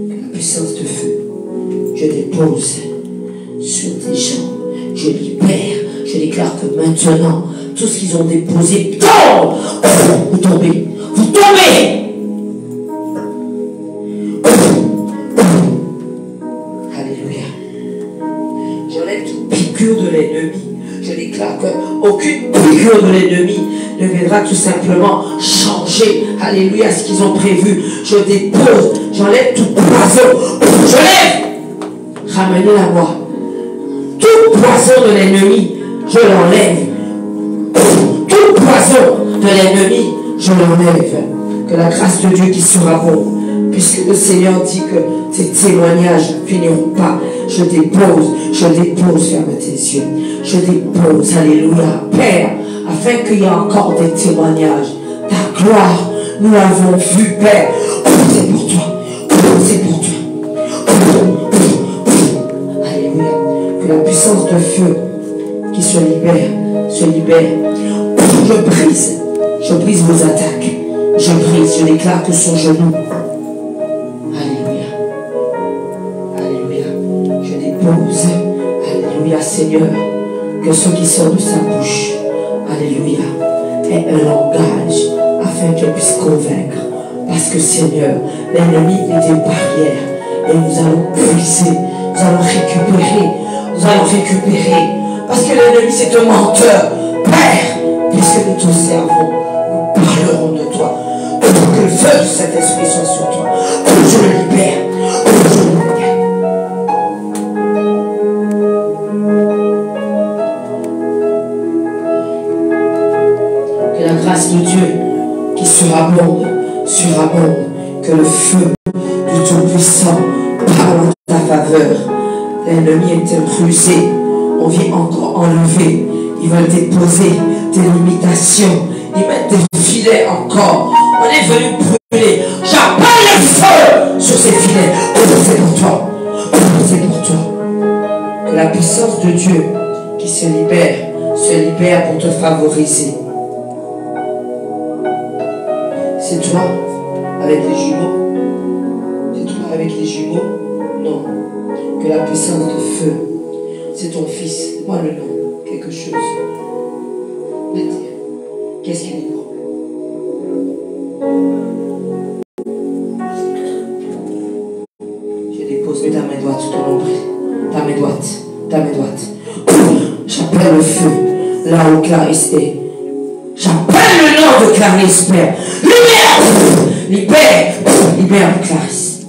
La puissance de feu, je dépose sur tes jambes. Je libère. Je déclare que maintenant, tout ce qu'ils ont déposé tombe. Vous tombez. Vous tombez. Alléluia. J'enlève toute piqûre de l'ennemi. Je déclare qu'aucune piqûre de l'ennemi ne viendra tout simplement changer. Alléluia, ce qu'ils ont prévu. Je dépose. J'enlève tout poison. Je lève. Ramenez-la moi. Tout poison de l'ennemi, je l'enlève. Tout poison de l'ennemi, je l'enlève. Que la grâce de Dieu qui sera bon, puisque le Seigneur dit que tes témoignages ne finiront pas. Je dépose, ferme tes yeux. Je dépose, alléluia, Père, afin qu'il y ait encore des témoignages. Ta gloire, nous l'avons vue, Père. C'est pour toi. C'est pour toi. Alléluia. Que la puissance de feu qui se libère. Je brise vos attaques. Je déclare que son genou. Alléluia. Alléluia. Je dépose. Alléluia, Seigneur. Que ce qui sort de sa bouche, alléluia, est un langage afin qu'elle puisse convaincre. Parce que, Seigneur, l'ennemi est des barrières. Et nous allons briser. Nous allons récupérer. Parce que l'ennemi, c'est un menteur. Père, puisque nous te servons, nous parlerons de toi. Que le feu de cet esprit soit sur toi. Je le libère. Que la grâce de Dieu qui surabonde. Que le feu du Tout-Puissant parle en ta faveur. L'ennemi est rusé. On vient encore enlever. Ils veulent déposer des limitations. Ils mettent des filets encore. On est venu brûler. J'appelle le feu sur ces filets. C'est pour toi. C'est pour toi. Que la puissance de Dieu qui se libère pour te favoriser. C'est toi avec les jumeaux. C'est toi avec les jumeaux. Non. Que la puissance de feu. C'est ton fils. Dis-moi le nom. Quelque chose. Qu'est-ce qu'il est? Je dépose ta main droite sur ton nombril. Ta main droite. J'appelle le feu là où Clarisse est. J'appelle le nom de Clarisse, Père. Libère Clarisse.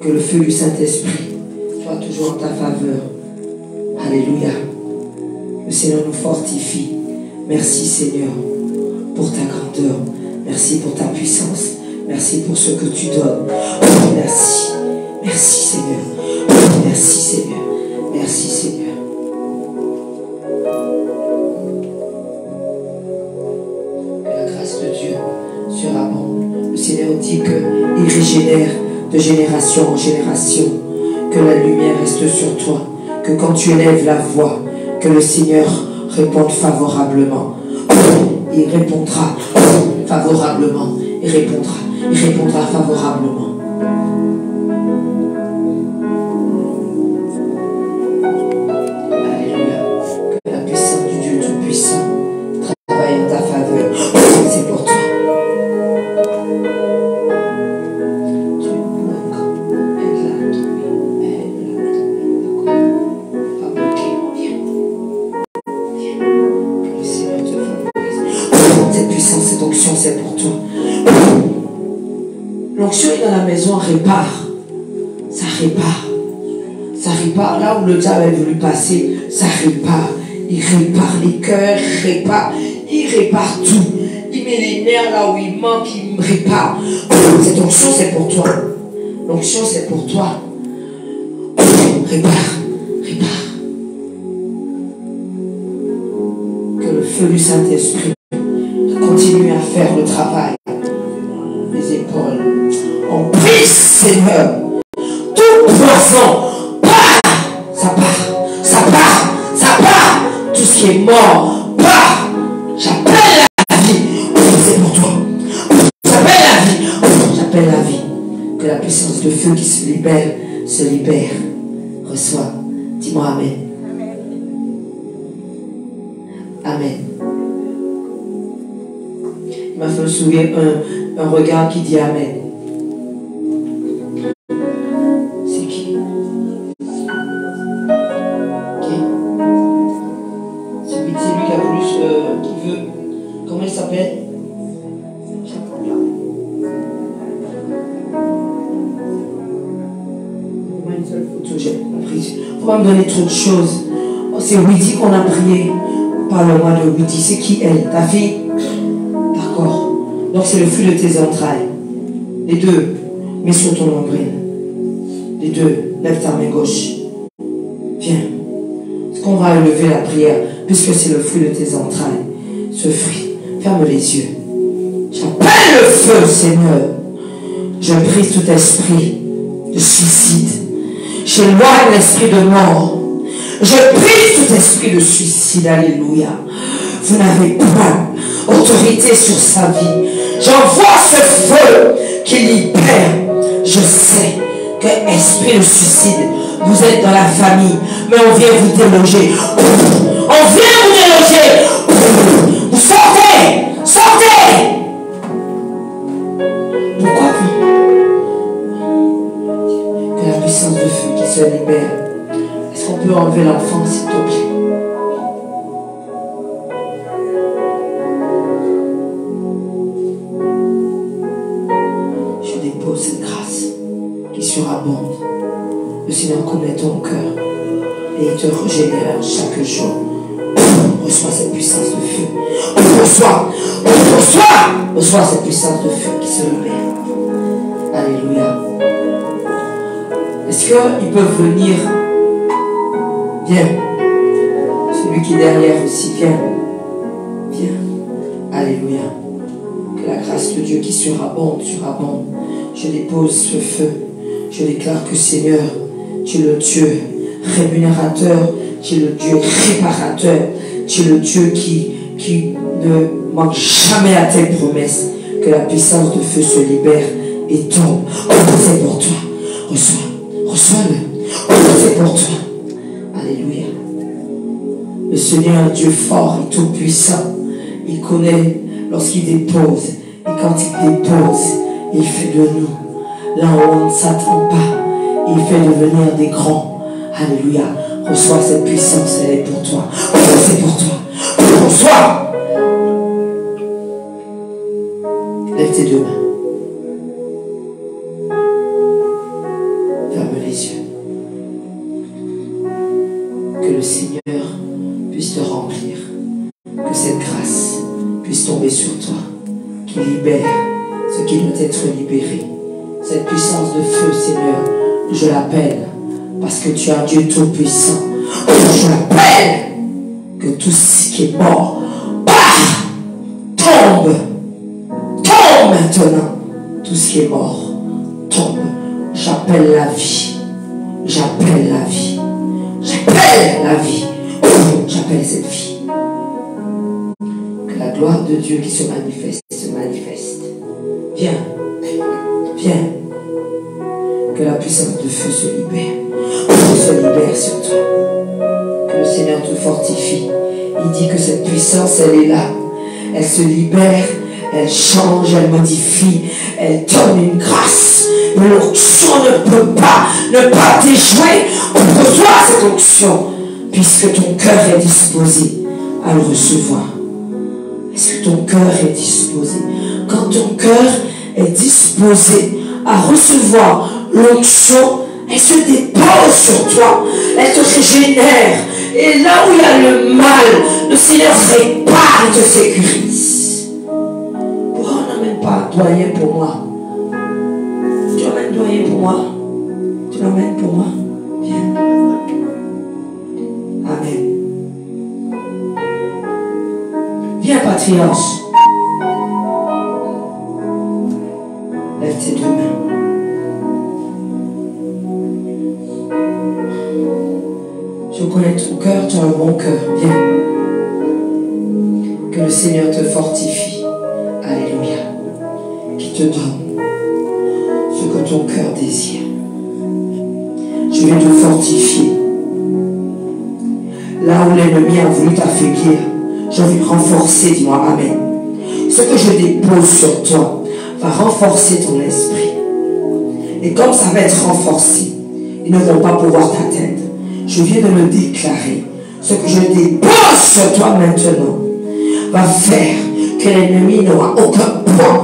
Que le feu du Saint-Esprit soit tout toujours en ta faveur. Alléluia. Le Seigneur nous fortifie. Merci Seigneur pour ta grandeur. Merci pour ta puissance. Merci pour ce que tu donnes. Merci. Merci Seigneur. Merci Seigneur. Merci Seigneur. Que la grâce de Dieu surabonde. Le Seigneur dit qu'il régénère de génération en génération. Que la lumière reste sur toi. Que quand tu élèves la voix, que le Seigneur réponde favorablement. Il répondra favorablement. Il répondra favorablement. Alléluia. Que la puissance du Dieu Tout-Puissant travaille en ta faveur. C'est pour toi. C'est pour toi. L'onction est dans la maison, répare. Ça répare. Ça répare. Là où le diable a voulu passer, ça répare. Il répare les cœurs, il répare tout. Il met les nerfs là où il manque, il répare. Cette onction, c'est pour toi. L'onction, c'est pour toi. Répare. Que le feu du Saint-Esprit continue à faire le travail. Les épaules. On prie, Seigneur. Tout poison, ça part. Tout ce qui est mort, part. J'appelle la vie. C'est pour toi. J'appelle la vie. Que la puissance de feu qui se libère. Reçois. Dis-moi Amen. Amen. Il m'a fait sourire un regard qui dit Amen. C'est qui? C'est lui qui a voulu, qui veut. Comment il s'appelle? Une seule photo, j'ai pris. Faut pas me donner trop de choses. Oh, c'est Widi qu'on a prié. Parle-moi de Widi. C'est qui elle? Ta fille? D'accord. Donc c'est le fruit de tes entrailles. Les deux, mets sur ton nombril. Les deux, lève ta main gauche. Viens. Est-ce qu'on va élever la prière, puisque c'est le fruit de tes entrailles. Ce fruit, ferme les yeux. J'appelle le feu, Seigneur. Je brise tout esprit de suicide. J'éloigne l'esprit de mort. Je brise tout esprit de suicide. Alléluia. Vous n'avez pas autorité sur sa vie. J'envoie ce feu qui libère. Je sais que esprit de suicide, vous êtes dans la famille, mais on vient vous déloger. On vient vous déloger. Vous sortez. Pourquoi que la puissance de feu qui se libère. Est-ce qu'on peut enlever l'enfant, s'il te plaît? Je dépose cette grâce qui surabonde. Le Seigneur connaît ton cœur et il te régénère chaque jour. Reçois cette puissance de feu. Reçois cette puissance de feu qui se libère. Alléluia. Est-ce qu'ils peuvent venir? Viens. Celui qui est derrière aussi, viens. Alléluia. Que la grâce de Dieu qui surabonde. Je dépose ce feu. Je déclare que Seigneur, tu es le Dieu rémunérateur, tu es le Dieu réparateur, tu es le Dieu qui ne manque jamais à tes promesses. Que la puissance de feu se libère et tombe. C'est pour toi. Reçois-le. C'est pour toi. Alléluia. Le Seigneur, Dieu fort et tout puissant, il connaît lorsqu'il dépose. Et quand il dépose, il fait de nous, là où on ne s'attend pas, il fait devenir des grands. Alléluia. Reçois cette puissance, elle est pour toi. C'est pour toi. Reçois. Lève tes deux mains. Ferme les yeux. tomber sur toi, qui libère ce qui doit être libéré. Cette puissance de feu, Seigneur, je l'appelle parce que tu es un Dieu tout-puissant. Je l'appelle que tout ce qui est mort, tombe maintenant. Tout ce qui est mort, tombe. J'appelle la vie. J'appelle la vie. J'appelle la vie. J'appelle cette vie. Que la gloire de Dieu qui se manifeste. Viens. Viens. Que la puissance de feu se libère. Se libère sur toi. Que le Seigneur te fortifie. Il dit que cette puissance, elle est là. Elle se libère. Elle change, elle modifie, elle donne une grâce. L'onction ne peut pas ne pas déjouer. Reçois cette onction, puisque ton cœur est disposé à le recevoir. Est-ce que ton cœur est disposé? Quand ton cœur est disposé à recevoir l'onction, elle se dépose sur toi, elle te régénère. Et là où il y a le mal, le Seigneur répare et te sécurise. Pas doyen pour moi. Tu emmènes doyen pour moi. Tu l'emmènes pour moi. Viens. Amen. Viens, patriarche. Lève tes deux mains. Je connais ton cœur, tu as un bon cœur. Viens. Que le Seigneur te fortifie. Alléluia. Te donne ce que ton cœur désire. Je vais te fortifier. Là où l'ennemi a voulu t'affaiblir, je vais renforcer, dis-moi Amen. Ce que je dépose sur toi va renforcer ton esprit. Et comme ça va être renforcé, ils ne vont pas pouvoir t'atteindre. Je viens de le déclarer. Ce que je dépose sur toi maintenant va faire que l'ennemi n'aura aucun point.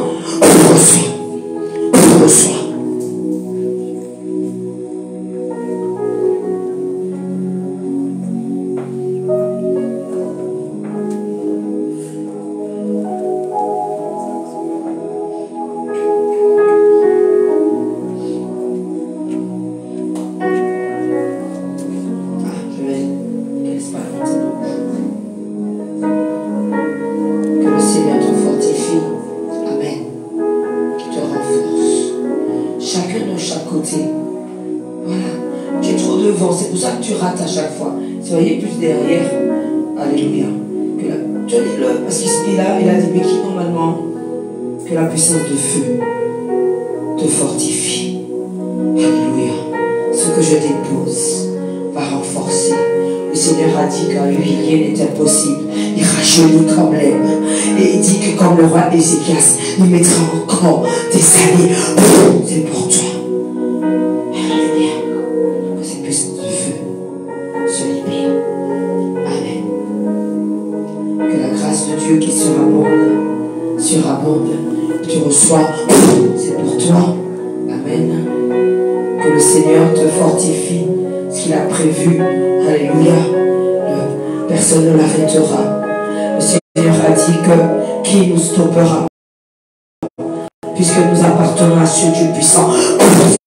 Reçois. Soyez plus derrière. Alléluia. Tenez-le. Parce qu'il a dit, mais qui normalement, que la puissance de feu te fortifie. Alléluia. Ce que je dépose va renforcer. Le Seigneur a dit qu'à lui, rien n'est impossible. Il rajeunit comme l'herbe. Et il dit que comme le roi Ézéchias, il mettra encore des années. C'est pour toi. Qui surabonde, tu reçois, c'est pour toi. Amen. Que le Seigneur te fortifie, ce qu'il a prévu. Alléluia. Personne ne l'arrêtera. Le Seigneur a dit que qui nous stoppera, puisque nous appartenons à ce Dieu puissant.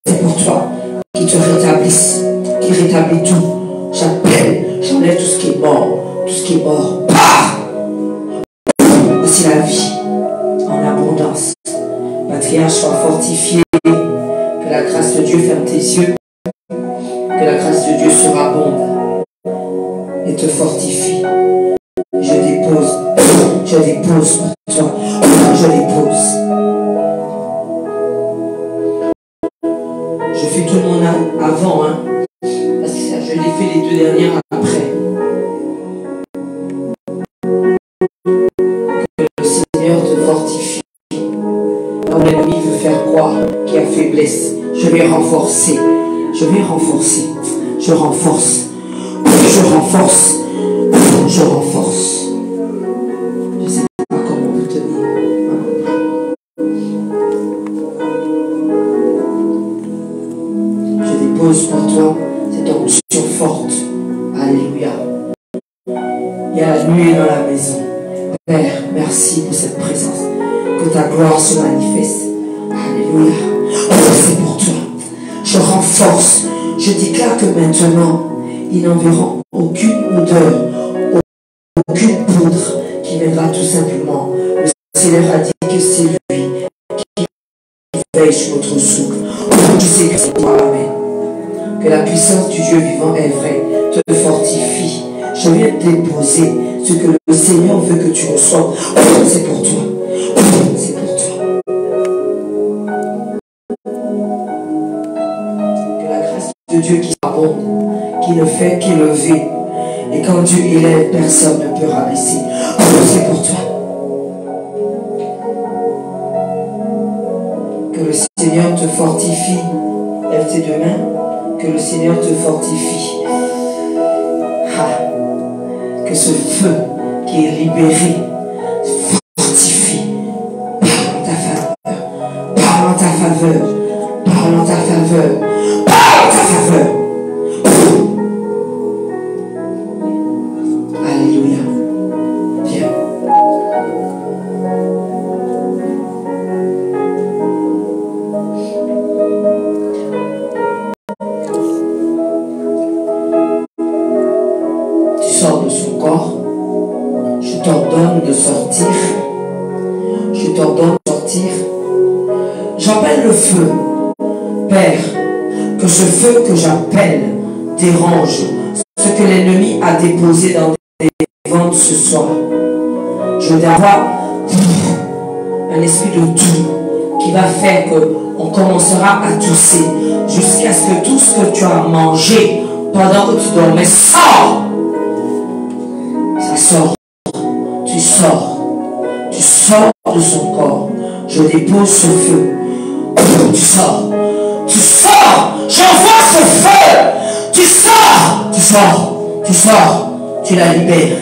C'est pour toi, qui te rétablisse, qui rétablit tout. J'appelle, j'enlève tout ce qui est mort, tout ce qui est mort. Voici la vie en abondance. Patriarche, sois fortifié. Que la grâce de Dieu ferme tes yeux. Que la grâce de Dieu surabonde et te fortifie. Je dépose pour toi. Je dépose. Je fais tout le monde avant, hein. Parce que je l'ai fait les 2 dernières après. Fortifie. Quand l'ennemi veut faire croire qu'il y a faiblesse, je vais renforcer. Je vais renforcer. Je renforce. Je renforce. Je renforce. Je ne sais pas comment vous tenir. Je dépose pour toi cette onction forte. Alléluia. Il y a la nuée dans la maison. Père, merci pour cette présence. Que ta gloire se manifeste. Alléluia. Oh, c'est pour toi. Je renforce. Je déclare que maintenant, ils n'en verront aucune odeur, aucune poudre qui viendra tout simplement. Le Seigneur a dit que c'est lui qui veille sur notre souffle. Oh, je sais que c'est toi. Amen. Que la puissance du Dieu vivant est vraie, te fortifie. Je viens déposer ce que le Seigneur veut que tu reçoives. Oh, c'est pour toi. Oh, c'est pour toi. Que la grâce de Dieu qui abonde, qui ne fait qu'élever, et quand Dieu élève, personne ne peut rabaisser. Oh, c'est pour toi. Que le Seigneur te fortifie. Lève tes deux mains. Que le Seigneur te fortifie. Ah. Que ce feu qui est libéré fortifie. Parle en ta faveur. Parle en ta faveur. Parle en ta faveur. Parle en ta faveur. Alléluia. Viens. De son corps, je t'ordonne de sortir. Je t'ordonne de sortir. J'appelle le feu. Père, que ce feu que j'appelle dérange ce que l'ennemi a déposé dans tes ventres ce soir. Je dois avoir un esprit de doux qui va faire qu'on commencera à tousser jusqu'à ce que tout ce que tu as mangé pendant que tu dormais sort. Ça sort. Tu sors. Tu sors de son corps. Je dépose ce feu. Tu sors. Tu sors. J'envoie ce feu. Tu sors. Tu sors. Tu sors. Tu la libères.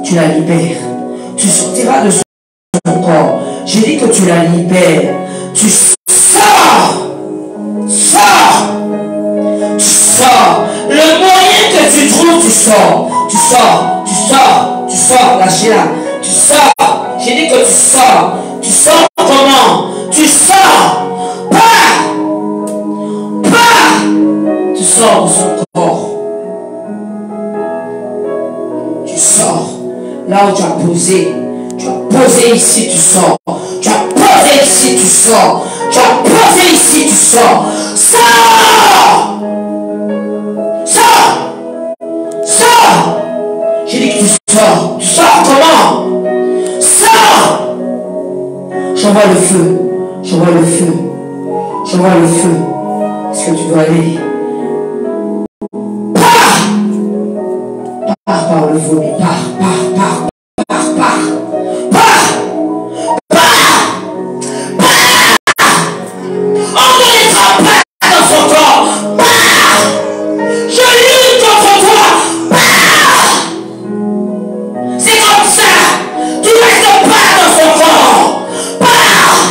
Tu la libères. Tu sortiras de son corps. J'ai dit que tu la libères. Tu sors. Sors. Tu sors. Le moyen que tu trouves, tu sors. Tu sors. Tu sors. Tu sors, lâchez-la. Tu sors. J'ai dit que tu sors. Tu sors comment? Tu sors. Pars. Pars. Tu sors de son corps. Tu sors. Là où tu as posé. Tu as posé ici, tu sors. Tu as posé ici, tu sors. Tu as posé ici, tu sors. Sors. Sors. Sors. J'ai dit que tu sors. Tu sors comment? Sors. J'envoie le feu. J'envoie le feu. J'envoie le feu. Est-ce que tu dois aller? Pars. Pars par le vomi. Pars, pars, pars, pars, pars. Pars. Pars. Pars. On ne laissera pas dans son corps. Pars. Je lutte contre toi. Pars. C'est comme ça. Tu restes pas dans son corps. Pars.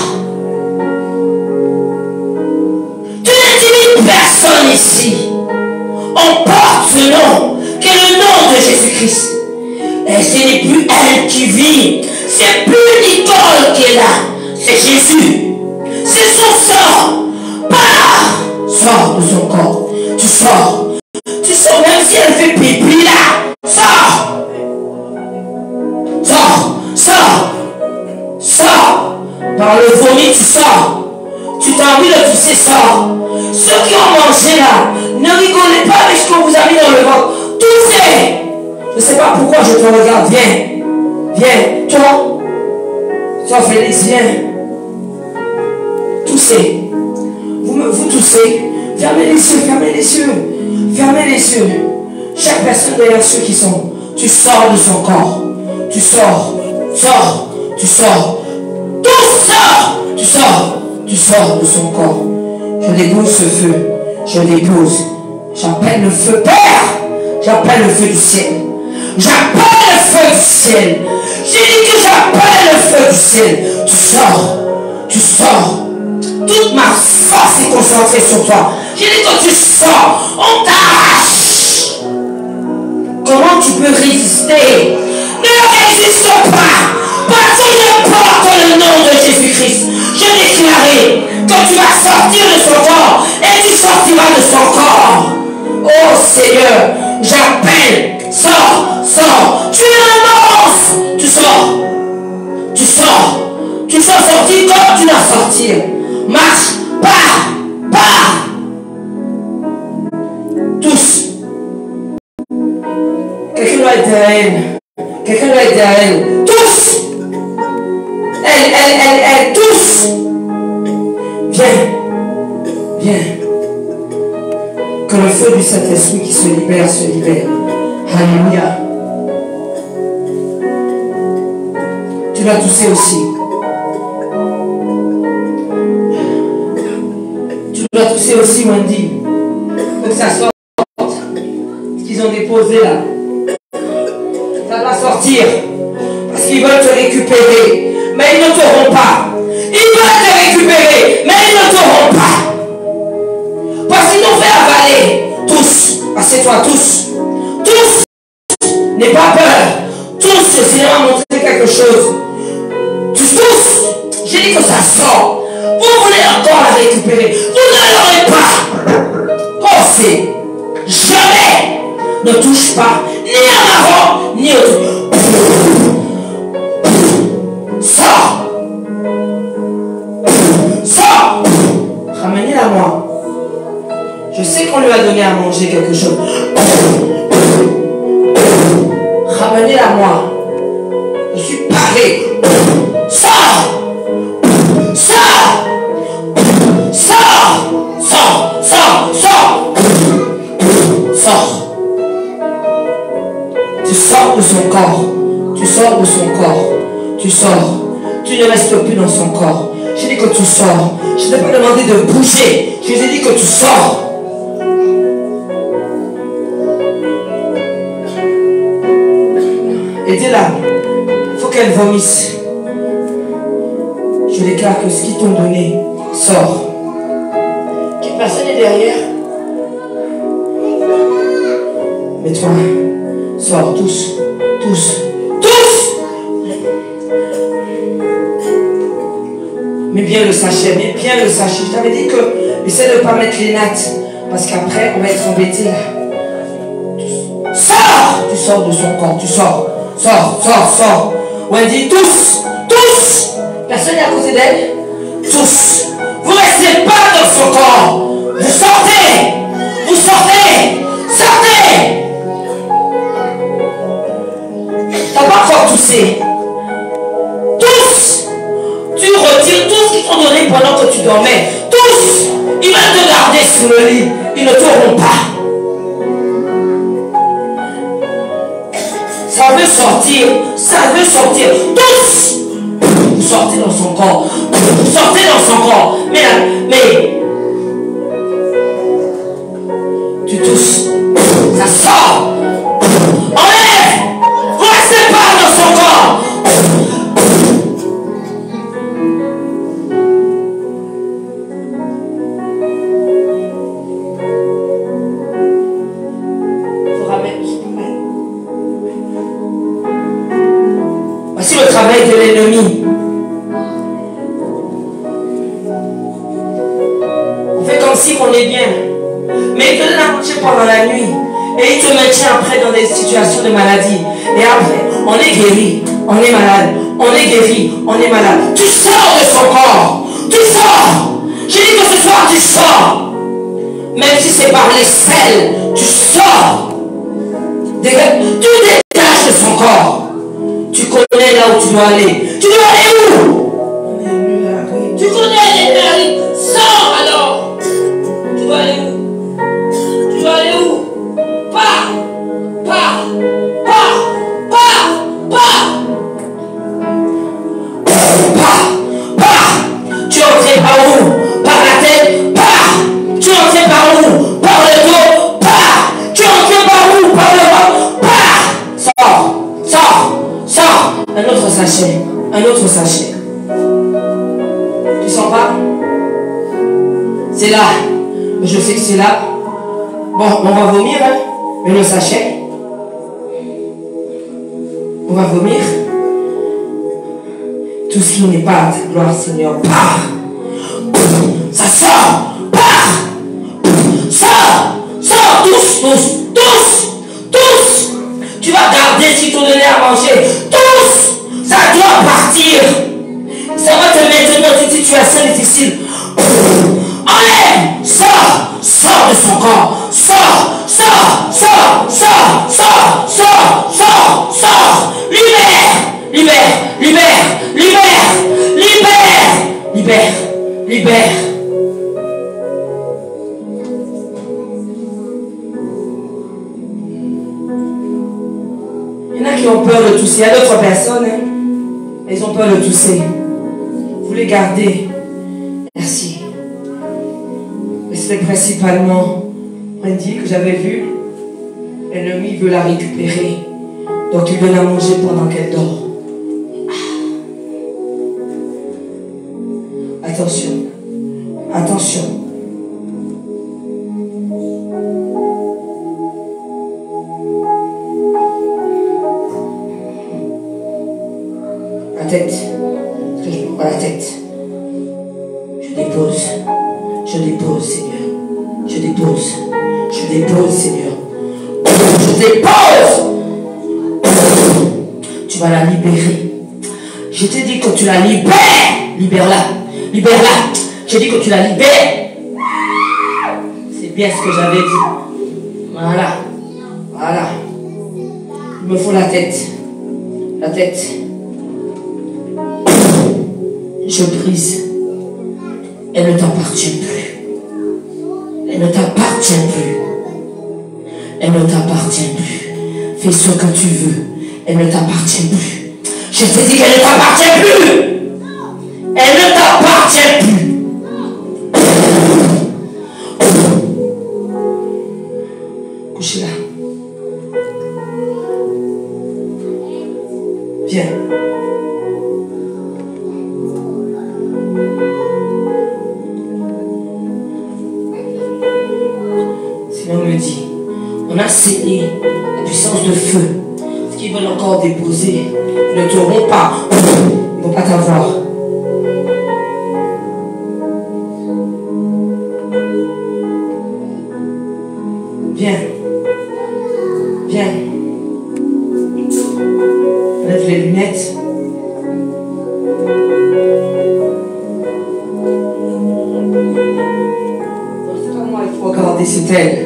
Tu n'intimides personne ici. On porte ce nom, qui est le nom de Jésus-Christ. Et ce n'est plus elle qui vit. C'est plus Nicole qui est là. C'est Jésus. C'est son sang. Pars. Sors de son corps. Tu sors. Tu sors même si elle fait pipi là. Sors. Sors. Sors. Sors. Par le vomi, tu sors. Tu t'as envie de tousser, sors. Ceux qui ont mangé là, ne rigolez pas avec ce que vous avez dans le ventre. Toussez. Je ne sais pas pourquoi je te regarde. Viens. Viens. Toi, Félix, viens. Toussez. Vous toussez. Fermez les yeux, fermez les yeux. Fermez les yeux. Chaque personne derrière ceux qui sont. Tu sors de son corps. Tu sors. Sors. Tu sors. Tout sort. Tu sors. Tu sors de son corps. Je dépose ce feu. Je dépose. J'appelle le feu. Père. J'appelle le feu du ciel. J'appelle le feu du ciel. J'ai dit que j'appelle le feu du ciel. Tu sors. Tu sors. Toute ma force est concentrée sur toi. J'ai dit que tu sors. On t'arrache. Comment tu peux résister? Ne résiste pas. le nom de Jésus-Christ, je déclarais que tu vas sortir de son corps et tu sortiras de son corps. Oh Seigneur, j'appelle, sors, sors, tu annonces, tu sors, tu sors, tu sors sortir comme tu dois sortir. Marche, pars, pars. Tous. Quelqu'un doit être à elle. Quelqu'un doit être à elle. Tous. Elle, tous. Viens. Viens. Que le feu du Saint-Esprit qui se libère, se libère. Alléluia. Tu dois tousser aussi. Tu dois tousser aussi, Wendy. Faut que ça sorte. Ce qu'ils ont déposé là. Ça doit sortir. Parce qu'ils veulent te récupérer. Mais ils ne t'auront pas. Ils veulent te récupérer. Mais ils ne t'auront pas. Parce qu'ils t'ont fait avaler. Tous. Assieds-toi tous. Tous. N'aie pas peur. Tous. Le Seigneur a montré quelque chose. Tous. J'ai dit que ça sort. Vous voulez encore la récupérer. Vous ne l'aurez pas. Pensez. Jamais. Ne touche pas. Ni en avant, ni au sors. Sors. Ramenez-la moi. Je sais qu'on lui a donné à manger quelque chose. Ramenez-la moi. Je suis paré. Sors. Sors. Sors. Sors. Sors. Sors. Sors. Tu sors de son corps. Tu sors de son corps. Tu sors. Tu ne restes plus dans son corps. J'ai dit que tu sors. Je ne t'ai pas demandé de bouger. Je t'ai dit que tu sors. Aidez-la. Il faut qu'elle vomisse. Je déclare que ce qu'ils t'ont donné sort. Quelle personne est derrière? Mais toi, sors tous. Tous. Tous. Mets bien le sachet. Mets bien le sachet. Je t'avais dit que essaie de ne pas mettre les nattes. Parce qu'après, on va être embêté là. Sors. Tu sors de son corps. Tu sors. Sors, sors, sors. Wendy, tous. Tous. Personne n'est à côté d'elle. Tous. Vous ne restez pas dans son corps. Vous sortez. Vous sortez. Sortez. T'as pas encore toussé. Tous. Tu retires tout ce qu'ils t'ont donné pendant que tu dormais. Tous. Ils vont te garder sous le lit. Ils ne t'auront pas. Ça veut sortir. Ça veut sortir. Tous. Vous sortez dans son corps. Vous sortez dans son corps. Mais tu tousses. Ça sort. Enlève. Vous restez pas dans son corps. Vous ramène. Voici le travail de l'ennemi. On fait comme si on est bien. Mais il te donne à manger pendant la nuit. Et il te maintient après dans des situations de maladie. Et après, on est guéri. On est malade. On est guéri. On est malade. Tu sors de son corps. Tu sors. J'ai dit que ce soir, tu sors. Même si c'est par les selles, tu sors. Tu détaches de son corps. Tu connais là où tu dois aller. Tu dois aller où? Tu connais les mairies. Sors alors. Tu dois aller où? Tu dois aller où? Pars. Pars. Pars. Pars. Pars. Pars. Pars. Tu es entré par où? Par la tête. Pars. Tu es entré par où? Par le dos. Pars. Tu es entré par où? Par le bas. Pars. Sors. Sors. Sors. Un autre sachet. Un autre sachet. Tu sens pas? C'est là. Je sais que c'est là. Bon, on va vomir, hein? Mais le sachet. On va vomir. Tout ce qui n'est pas ta gloire, Seigneur, part. Ça sort, part. Sors, sors, tous. Tu vas garder si tu donnais à manger. Tous, ça doit partir. Ça va te mettre dans une situation difficile. Enlève, sors de son corps. Sors. Libère. Il y en a qui ont peur de tousser. Il y a d'autres personnes, hein? Ils ont peur de tousser. Vous les gardez. Merci. Mais c'était principalement Wendy que j'avais vu. L'ennemi veut la récupérer. Donc il donne à manger pendant qu'elle dort. Attention. La tête. Est-ce que je me vois la tête? Je dépose, Seigneur. Je dépose, Seigneur. Je dépose. Tu vas la libérer. Je t'ai dit que tu la libères. Libère-la. J'ai dit que tu la libères. C'est bien ce que j'avais dit. Voilà. Il me faut la tête. Je brise. Elle ne t'appartient plus. Fais ce que tu veux. Elle ne t'appartient plus. Je t'ai dit qu'elle ne t'appartient plus. Elle ne t'appartient plus. Couchez-la. Viens. Seigneur me dit, on a saigné la puissance de feu. Ce qu'ils veulent encore déposer, ils ne t'auront pas. Ils ne vont pas t'avoir. Viens. Lève les lunettes. C'est pas moi, il faut regarder, c'est elle.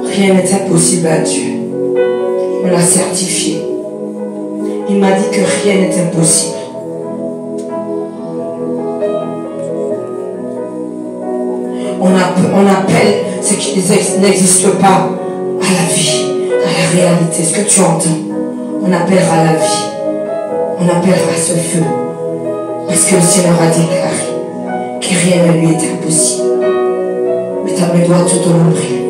Rien n'est impossible à Dieu. Il me l'a certifié. Il m'a dit que rien n'est impossible. On appelle ce qui n'existe pas à la vie, à la réalité. Est-ce que tu entends? On appellera la vie. On appellera ce feu. Parce que le Seigneur a déclaré que rien ne lui est impossible. Mais ta main droite sur ton nombril.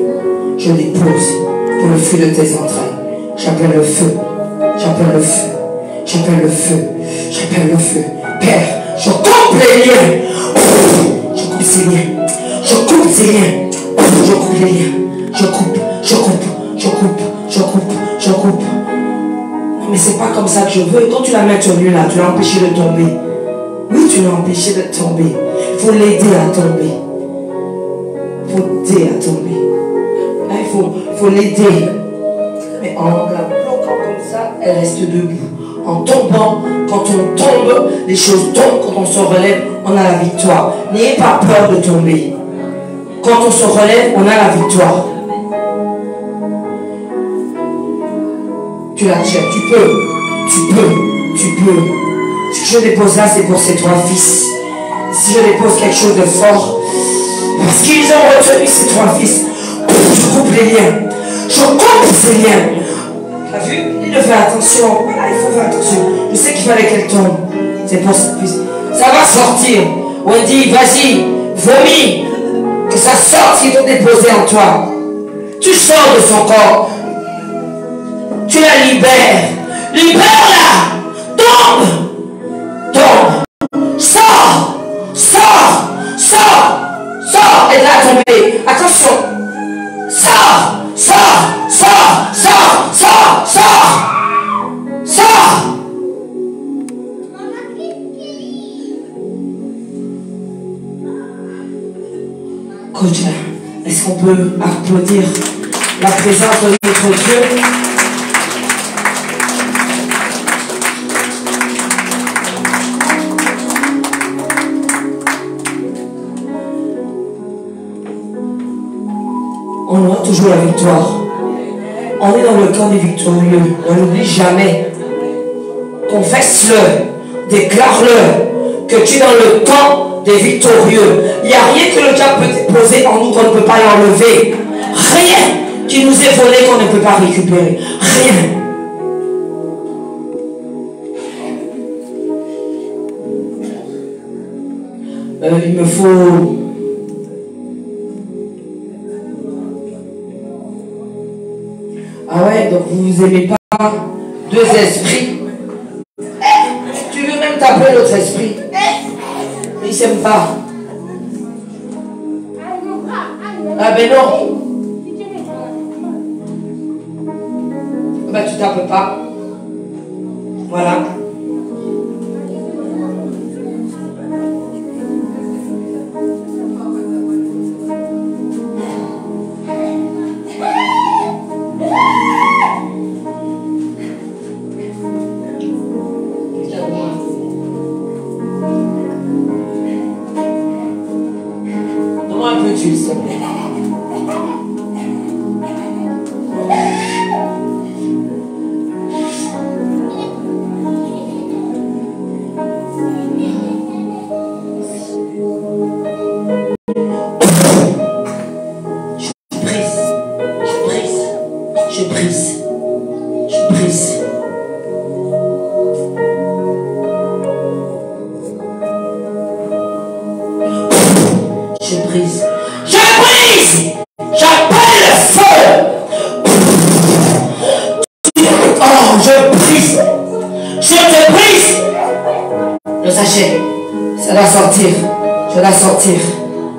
Je dépose pour le feu de tes entrailles. J'appelle le feu. Père, je coupe les liens. Je coupe ces liens. Je coupe les liens. Je coupe. Mais c'est pas comme ça que je veux. Quand tu la mets à ton lieu là, tu l'as empêché de tomber. Oui, tu l'as empêché de tomber. Il faut l'aider à tomber. Là, il faut l'aider. Mais en la bloquant comme ça, elle reste debout. En tombant, quand on tombe, les choses tombent. Quand on se relève, on a la victoire. N'ayez pas peur de tomber. Quand on se relève, on a la victoire. Tu la tiens, tu peux. Si je dépose là, c'est pour ces trois fils. Si je dépose quelque chose de fort, parce qu'ils ont retenu ces trois fils, je coupe les liens. Je coupe ces liens. Tu as vu? Il ne fait attention. Voilà, il faut faire attention. Je sais qu'il fallait qu'elle tombe. C'est pour ça. Ça va sortir. Wendy, vas-y, vomis. Que ça sorte ce qu'ils ont déposé en toi. Tu sors de son corps. Tu la libères. Libère-la. Tombe. Sors. Elle va tomber. Attention. Sors. Coach, est-ce qu'on peut applaudir la présence de notre Dieu? On aura toujours la victoire. On est dans le camp des victorieux. On n'oublie jamais. Confesse-le. Déclare-le. Que tu es dans le camp des victorieux. Il n'y a rien que le diable peut poser en nous qu'on ne peut pas l'enlever. Rien qui nous est volé qu'on ne peut pas récupérer. Rien. Il me faut... Ah ouais, donc vous n'aimez pas deux esprits. Tu veux même t'appeler l'autre esprit. Mais il ne s'aime pas. Ah ben non. Ben tu tapes pas. Voilà. Donne-moi un peu d'huile, s'il te plaît.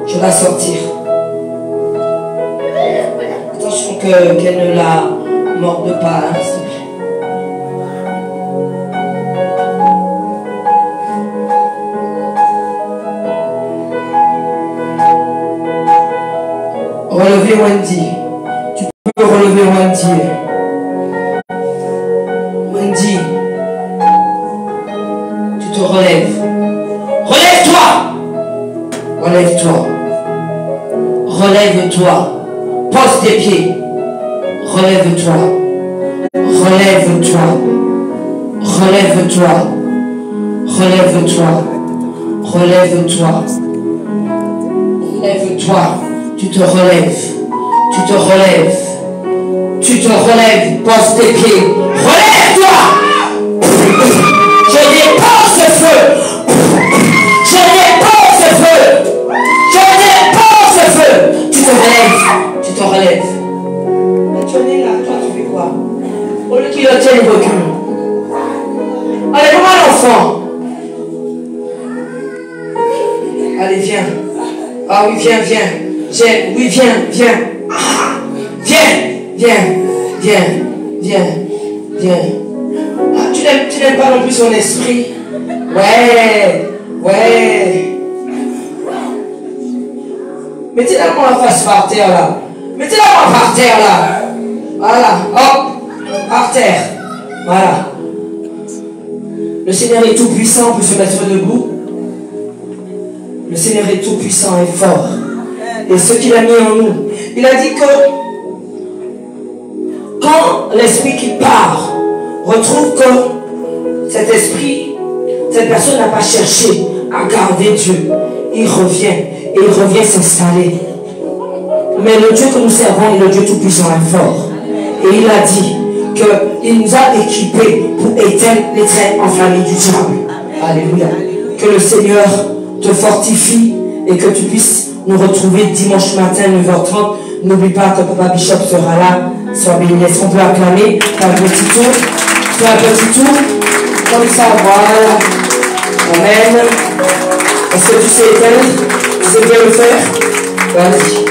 Je vais sortir. Attention qu'elle ne la morde pas, hein, s'il te plaît. Relevez Wendy. Tu peux relever Wendy. Wendy. Tu te relèves. Relève-toi. Relève-toi. Relève-toi. Pose tes pieds. Relève-toi. Relève-toi. Relève-toi. Relève-toi. Relève-toi. Relève-toi. Tu te relèves. Tu te relèves. Tu te relèves. Pose tes pieds. Relève-toi. Je dépose ce feu. Je dépose ce feu. Je dépose ce feu. Tu te relèves. Tu te relèves. Mais tu es là. Toi, tu fais quoi? Au lieu qu'il le tienne, il recule. Allez, comment l'enfant? Allez, viens. Ah oui, viens, viens. Oui, viens, viens. Ah, viens, viens, viens, viens, viens. Ah, tu n'aimes pas non plus son esprit? Ouais, ouais. Mettez-la moi en face par terre là. Mettez-la moi par terre là. Voilà, hop, par terre. Voilà. Le Seigneur est tout puissant pour se mettre debout. Le Seigneur est tout puissant et fort. Et ce qu'il a mis en nous. Il a dit que quand l'esprit qui part retrouve que cet esprit, cette personne n'a pas cherché à garder Dieu, il revient et il revient s'installer. Mais le Dieu que nous servons est le Dieu tout puissant et fort. Et il a dit qu'il nous a équipés pour éteindre les traits enflammés du diable. Alléluia. Que le Seigneur te fortifie et que tu puisses nous retrouver dimanche matin 9h30. N'oublie pas que Papa Bishop sera là. Sois béni. Est-ce qu'on peut acclamer? Fais un petit tour. Fais un petit tour. Comme ça, voilà. Amen. Est-ce que tu sais éteindre? Tu sais bien le faire? Vas-y.